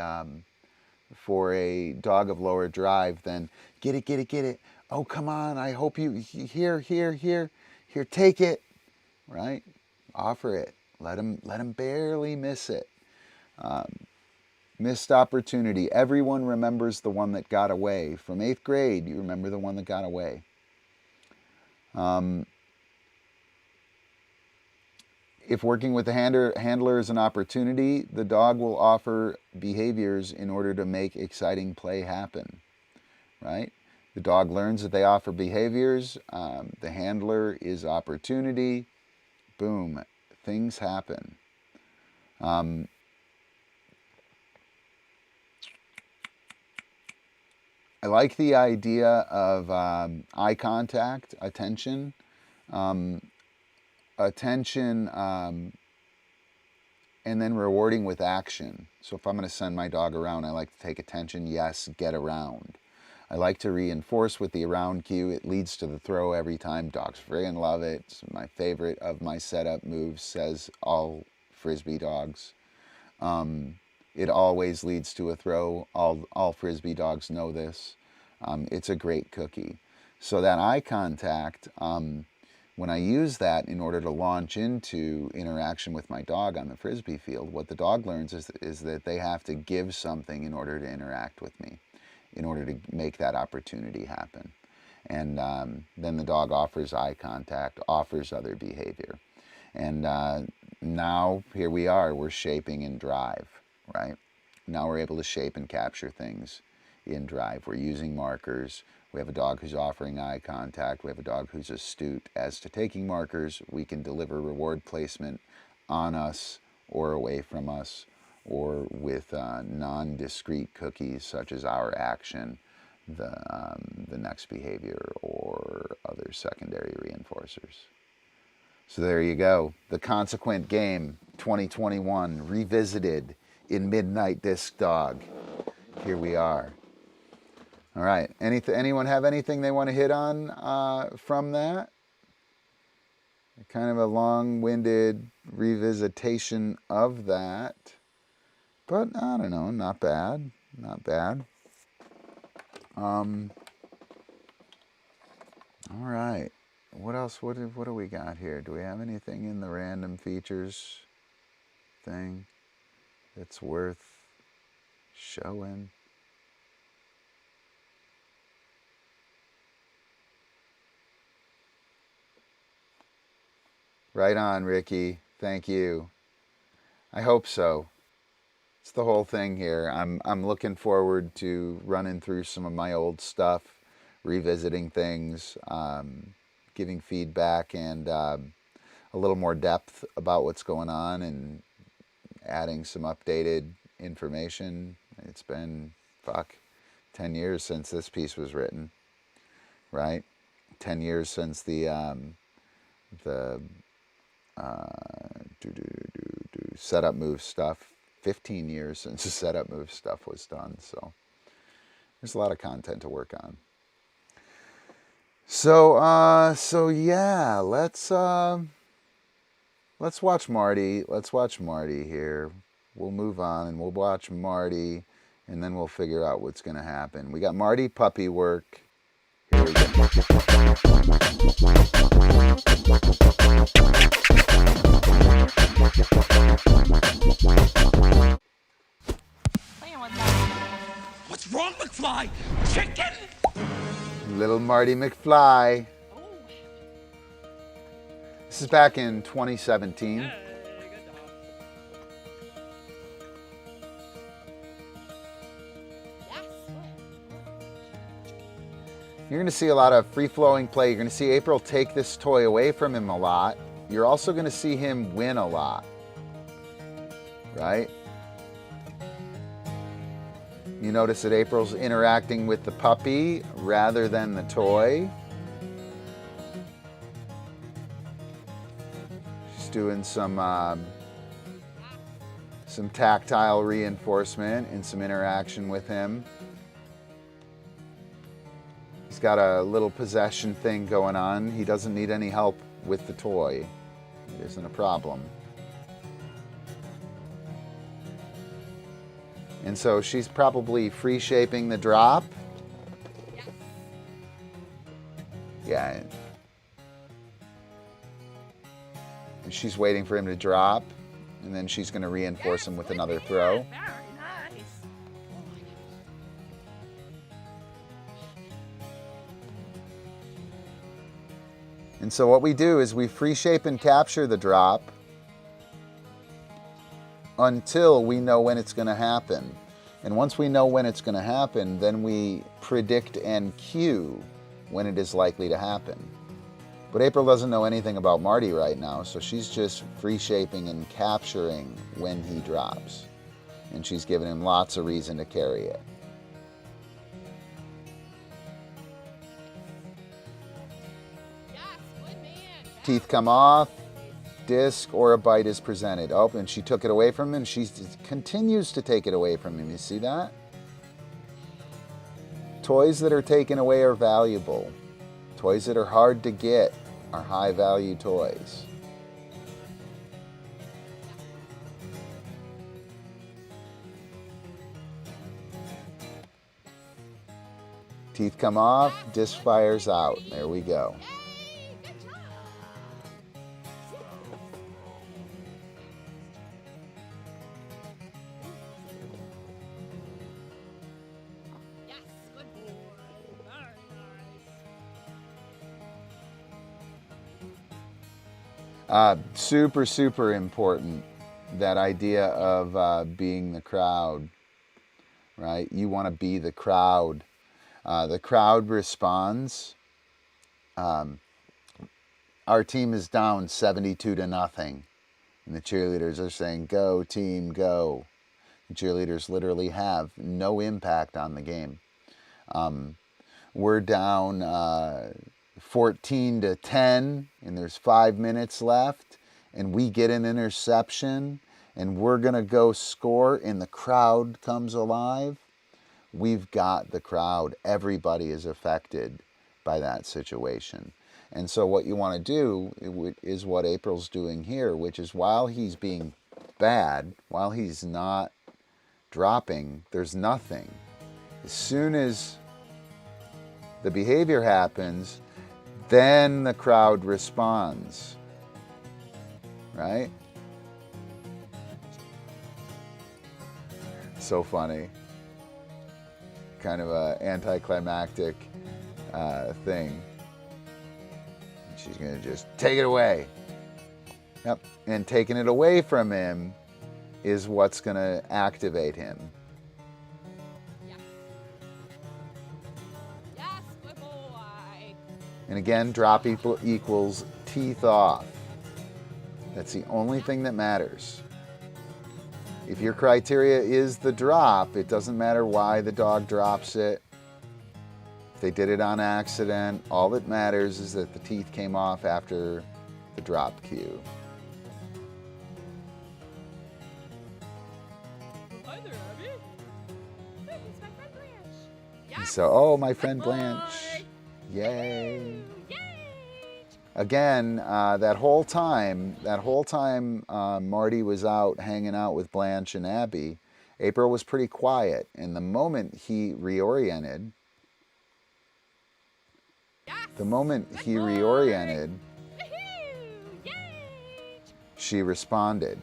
dog of lower drive than get it. Oh, come on, I hope you, here, take it, right? Offer it. Let them barely miss it. Missed opportunity. Everyone remembers the one that got away. From 8th grade, you remember the one that got away. If working with the handler is an opportunity, the dog will offer behaviors in order to make exciting play happen, right? The dog learns that they offer behaviors. The handler is opportunity. Boom, things happen. I like the idea of eye contact, attention. And then rewarding with action. So if I'm going to send my dog around, I like to take attention, yes, get around. I like to reinforce with the around cue. It leads to the throw every time. Dogs friggin' love it. It's my favorite of my setup moves, says all Frisbee dogs. It always leads to a throw. All Frisbee dogs know this. It's a great cookie. So that eye contact, when I use that in order to launch into interaction with my dog on the Frisbee field, what the dog learns is that they have to give something in order to interact with me, in order to make that opportunity happen. And then the dog offers eye contact, offers other behavior. And now here we are, we're shaping in drive, right? Now we're able to shape and capture things in drive. We're using markers. We have a dog who's offering eye contact. We have a dog who's astute as to taking markers. We can deliver reward placement on us or away from us or with non-discrete cookies such as our action, the next behavior, or other secondary reinforcers. So there you go. The Consequent Game 2021 revisited in Midnight DiscDog. Here we are. All right. Anyone have anything they want to hit on from that? Kind of a long-winded revisitation of that. But I don't know, not bad. Not bad. All right. What else? What do we got here? Do we have anything in the random features thing that's worth showing? Right on, Ricky. Thank you. I hope so. It's the whole thing here. I'm looking forward to running through some of my old stuff, revisiting things, giving feedback and a little more depth about what's going on, and adding some updated information. It's been 10 years since this piece was written, right? 10 years since the setup move stuff. 15 years since the setup move stuff was done. So there's a lot of content to work on. So yeah, let's watch Marty. Let's watch Marty here. We'll move on and we'll watch Marty, and then we'll figure out what's going to happen. We got Marty puppy work. Here we go. What's wrong, McFly? Chicken? Little Marty McFly. This is back in 2017. You're going to see a lot of free-flowing play. You're going to see April take this toy away from him a lot. You're also going to see him win a lot, right? You notice that April's interacting with the puppy rather than the toy. She's doing some tactile reinforcement and some interaction with him. He's got a little possession thing going on. He doesn't need any help with the toy. It isn't a problem. And so she's probably free shaping the drop. Yeah. And she's waiting for him to drop, and then she's going to reinforce him with another throw. And so what we do is we free shape and capture the drop until we know when it's going to happen. And once we know when it's going to happen, then we predict and cue when it is likely to happen. But April doesn't know anything about Marty right now, so she's just free shaping and capturing when he drops. And she's giving him lots of reason to carry it. Teeth come off, disc or a bite is presented. Oh, and she took it away from him. She continues to take it away from him. You see that? Toys that are taken away are valuable. Toys that are hard to get are high value toys. Teeth come off, disc fires out. There we go. Super, super important, that idea of being the crowd, right? You want to be the crowd. The crowd responds. Our team is down 72-0, and the cheerleaders are saying, "Go team, go." Cheerleaders literally have no impact on the game. We're down 14-10, and there's 5 minutes left, and we get an interception, and we're going to go score, and the crowd comes alive. We've got the crowd. Everybody is affected by that situation. And so what you want to do is what April's doing here, which is while he's being bad, while he's not dropping, there's nothing. As soon as the behavior happens, then the crowd responds, right? So funny. Kind of a anticlimactic thing. She's gonna just take it away. Yep, and taking it away from him is what's gonna activate him. Yes, good boy. And again, drop equals teeth off. That's the only thing that matters. If your criteria is the drop, it doesn't matter why the dog drops it. If they did it on accident, all that matters is that the teeth came off after the drop cue. Hi there, Abby. Hey, it's my friend Blanche. And so, oh, my friend Blanche. Yay. Again, that whole time, Marty was out hanging out with Blanche and Abby, April was pretty quiet. And the moment he reoriented, she responded.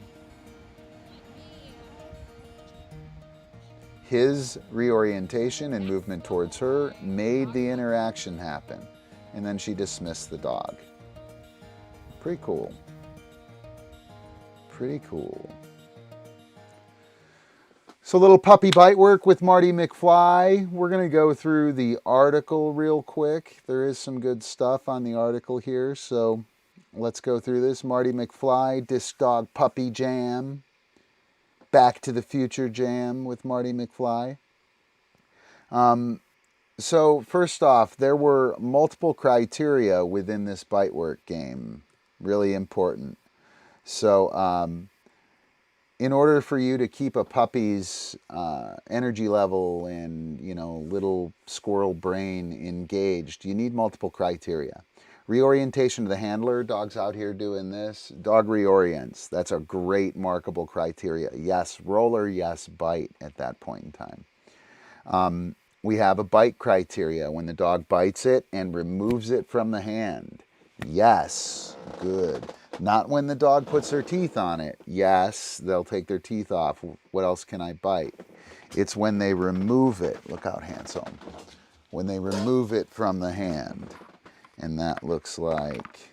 His reorientation and movement towards her made the interaction happen. And then she dismissed the dog. Pretty cool. Pretty cool. So a little puppy bite work with Marty McFly. We're going to go through the article real quick. There is some good stuff on the article here, so let's go through this. Marty McFly, DiscDog Puppy Jam, Back to the Future Jam with Marty McFly. So first off, there were multiple criteria within this bite work game. Really important. So in order for you to keep a puppy's energy level and, little squirrel brain engaged, you need multiple criteria. Reorientation of the handler, dog's out here doing this. Dog reorients. That's a great markable criteria. Yes, roller, yes, bite at that point in time. We have a bite criteria when the dog bites it and removes it from the hand. Yes, good. Not when the dog puts their teeth on it. Yes, they'll take their teeth off. What else can I bite? It's when they remove it. Look out, handsome. When they remove it from the hand. And that looks like,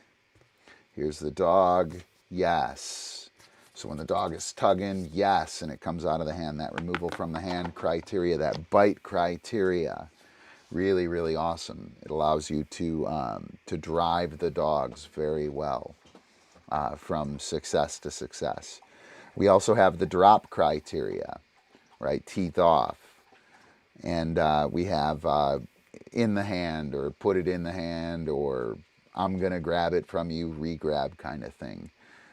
here's the dog. Yes. So when the dog is tugging, yes, and it comes out of the hand, that removal from the hand criteria, that bite criteria, really, really awesome. It allows you to drive the dogs very well from success to success. We also have the drop criteria, right? Teeth off. And we have in the hand, or put it in the hand, or I'm going to grab it from you, re-grab kind of thing.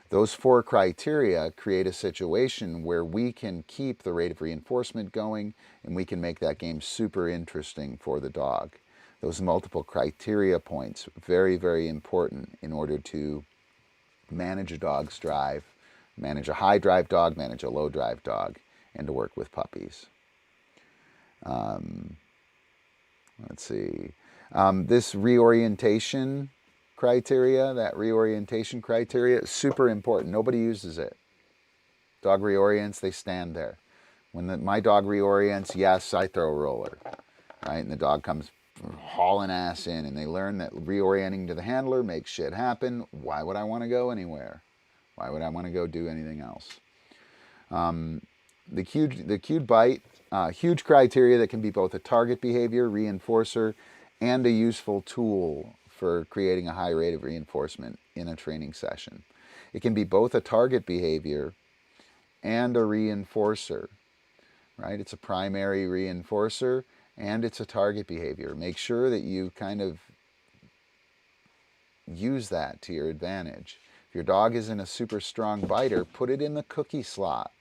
Those 4 criteria create a situation where we can keep the rate of reinforcement going, and we can make that game super interesting for the dog. Those multiple criteria points, very, very important in order to manage a dog's drive, manage a high drive dog, manage a low drive dog, and to work with puppies. Let's see. This reorientation criteria, that reorientation criteria is super important. Nobody uses it. Dog reorients, they stand there. When my dog reorients, yes, I throw a roller, right? And the dog comes hauling ass in, and they learn that reorienting to the handler makes shit happen. Why would I want to go anywhere? Why would I want to go do anything else? The cued bite, huge criteria that can be both a target behavior, reinforcer, and a useful tool for creating a high rate of reinforcement in a training session. It can be both a target behavior and a reinforcer. right? It's a primary reinforcer and it's a target behavior. Make sure that you kind of use that to your advantage. If your dog isn't a super strong biter, put it in the cookie slot.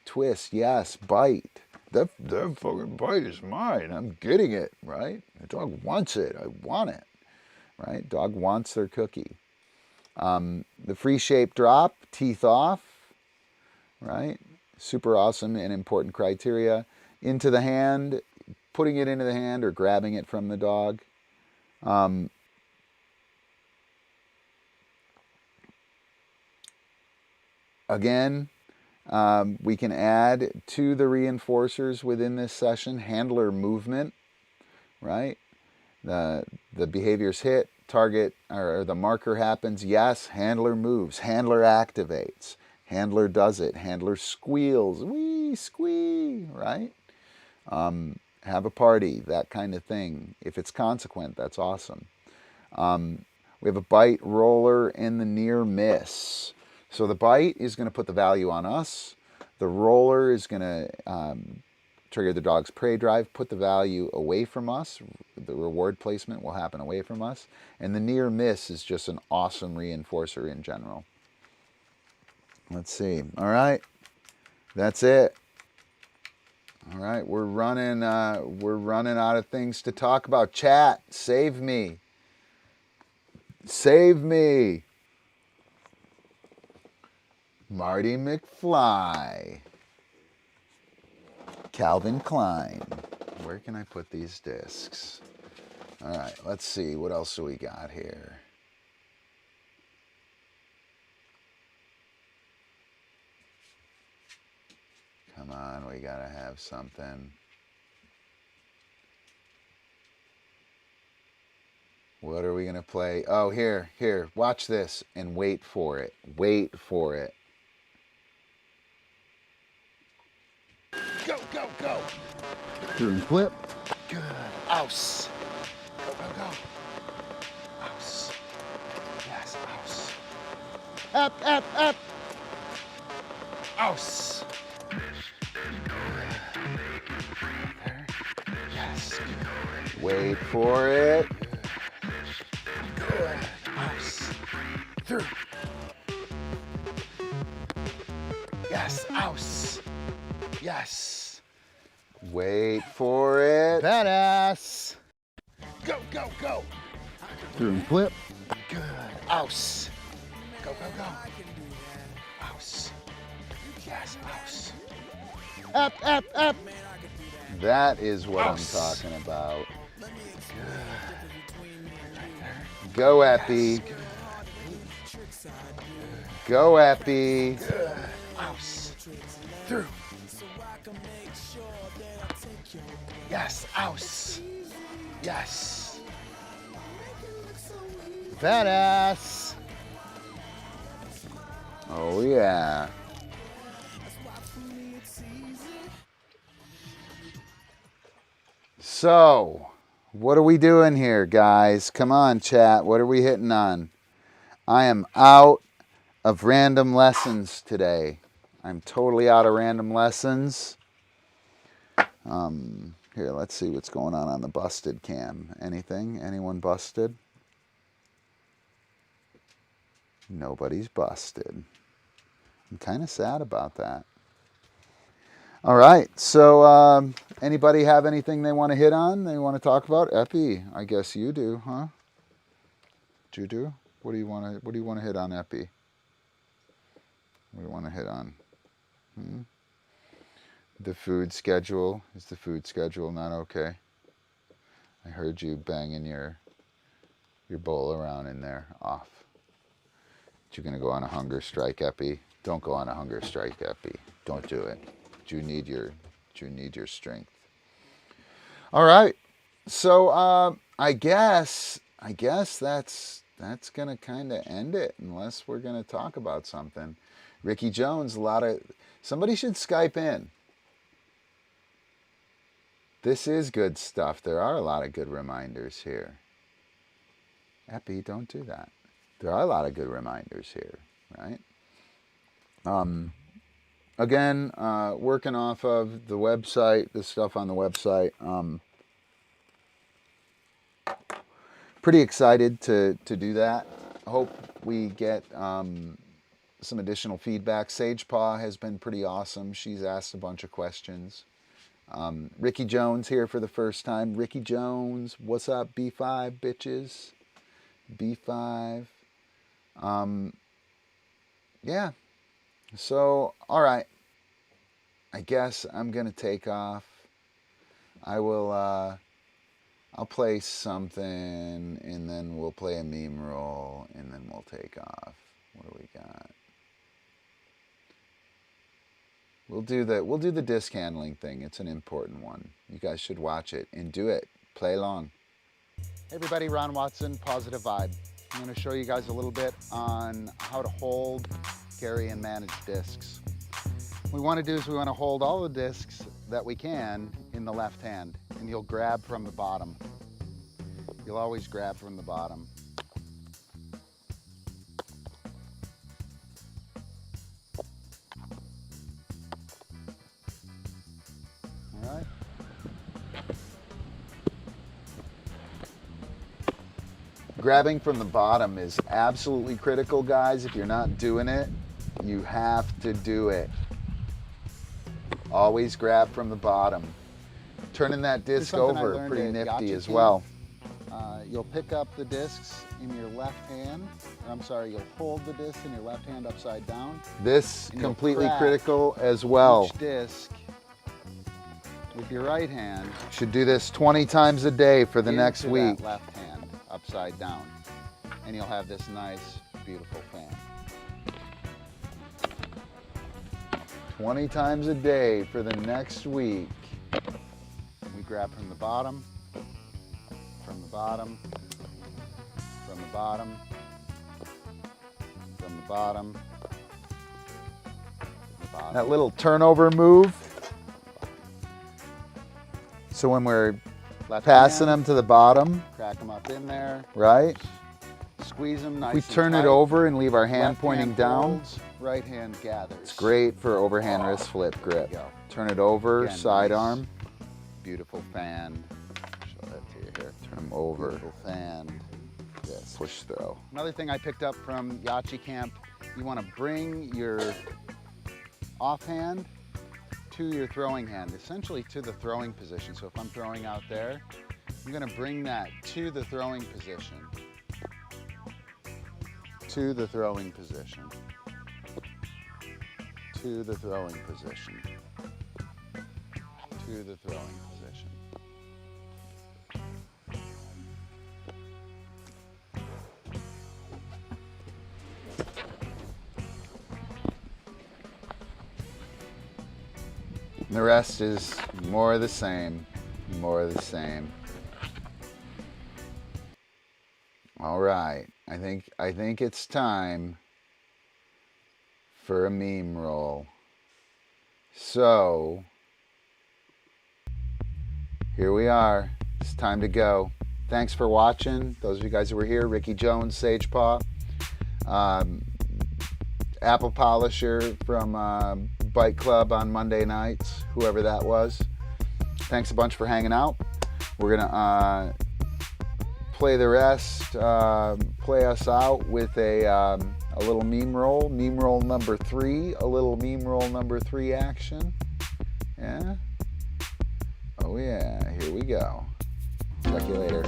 Twist, yes, bite. That fucking bite is mine. I'm getting it, right? The dog wants it. I want it, right? Dog wants their cookie. The free shape drop, teeth off, right? Super awesome and important criteria. Into the hand, putting it into the hand or grabbing it from the dog. Again, we can add to the reinforcers within this session handler movement, right? The behavior's hit, target, or the marker happens, yes, handler moves, handler activates, handler does it, handler squeals, wee, squee, right? Have a party, that kind of thing. If it's consequent, that's awesome. We have a bite, roller, and the near miss. So the bite is going to put the value on us. The roller is going to trigger the dog's prey drive, put the value away from us. The reward placement will happen away from us. And the near miss is just an awesome reinforcer in general. Let's see. All right. That's it. All right. We're running out of things to talk about. Chat, save me. Save me. Marty McFly. Calvin Klein. Where can I put these discs? All right, let's see. What else do we got here? Come on, we gotta have something. What are we gonna play? Oh, here. Watch this and wait for it. Wait for it. Go, go, go. Through and flip. Good. Ouse. Go, go, go. Ouse. Yes, ouse. Up, up, up. Ouse. There. Yes. Wait for it. Good. Ouse. Through. Yes, ouse. Yes. Wait for it. Badass. Go, go, go. Through and flip. Good. Ouse. Go, go, go. Ouse. Yes, ouse. Up, up, up. That is what Ouse. I'm talking about. Good. Right there. Go, Epi. Yes, Go, Epi. good. Ouse. Through. Yes, ouse. Yes. Badass. Oh, yeah. So, what are we doing here, guys? Come on, chat. What are we hitting on? I am out of random lessons today. I'm totally out of random lessons. Here, let's see what's going on the busted cam. Anything? Anyone busted? Nobody's busted. I'm kind of sad about that. All right, so anybody have anything they want to hit on? They want to talk about? Epi, I guess you do, huh? Do you do? What do you want to hit on, Epi? What do you want to hit on? The food schedule. Is the food schedule not okay? I heard you banging your bowl around in there off. You're gonna go on a hunger strike, Epi? Don't go on a hunger strike, Epi. Don't do it. You need your strength. All right. So I guess that's gonna kind of end it, unless we're gonna talk about something. Ricky Jones, somebody should Skype in. This is good stuff. There are a lot of good reminders here. Epi, don't do that. There are a lot of good reminders here, right? again, working off of the website, the stuff on the website. Pretty excited to do that. Hope we get some additional feedback. Sagepaw has been pretty awesome. She's asked a bunch of questions. Ricky Jones here for the first time. Ricky Jones, what's up, B5 bitches? B5. Yeah. So, all right. I guess I'm going to take off. I will, I'll play something, and then we'll play a MemeRoll, and then we'll take off. What do we got? We'll do the disc handling thing. It's an important one. You guys should watch it and do it. Play along. Hey everybody, Ron Watson, Positive Vibe. I'm going to show you guys a little bit on how to hold, carry, and manage discs. What we want to do is we want to hold all the discs that we can in the left hand, and you'll grab from the bottom. You'll always grab from the bottom. All right. Grabbing from the bottom is absolutely critical, guys. If you're not doing it, you have to do it. Always grab from the bottom. Turning that disc over, pretty nifty as well. You'll pick up the discs in your left hand. I'm sorry, you'll hold the disc in your left hand upside down. This completely critical as well. Each disc with your right hand. Should do this 20 times a day for the next week. That left hand upside down, and you'll have this nice, beautiful fan. 20 times a day for the next week. We grab from the bottom, from the bottom, from the bottom, from the bottom, the bottom. That little turnover move. So when we're passing them to the bottom, crack them up in there. Right? Squeeze them nice. We turn it over and leave our hand pointing down. Right hand gathers. It's great for overhand wrist flip grip. Turn it over, again, sidearm. Beautiful fan. Show that to you here. Turn them over. Beautiful fan. Yes. Push throw. Another thing I picked up from Yachi Camp, you want to bring your offhand to your throwing hand, essentially to the throwing position. So if I'm throwing out there, I'm going to bring that to the throwing position. To the throwing position. To the throwing position. To the throwing position. And the rest is more of the same, more of the same. All right, I think it's time for a MemeRoll. So here we are. It's time to go. Thanks for watching. Those of you guys who were here, Ricky Jones, Sagepaw, Apple Polisher from Bike Club on Monday nights, whoever that was. Thanks a bunch for hanging out. We're gonna play the rest, play us out with a little MemeRoll, MemeRoll number 3, a little MemeRoll number 3 action. Yeah. Oh yeah, here we go. Talk to you later.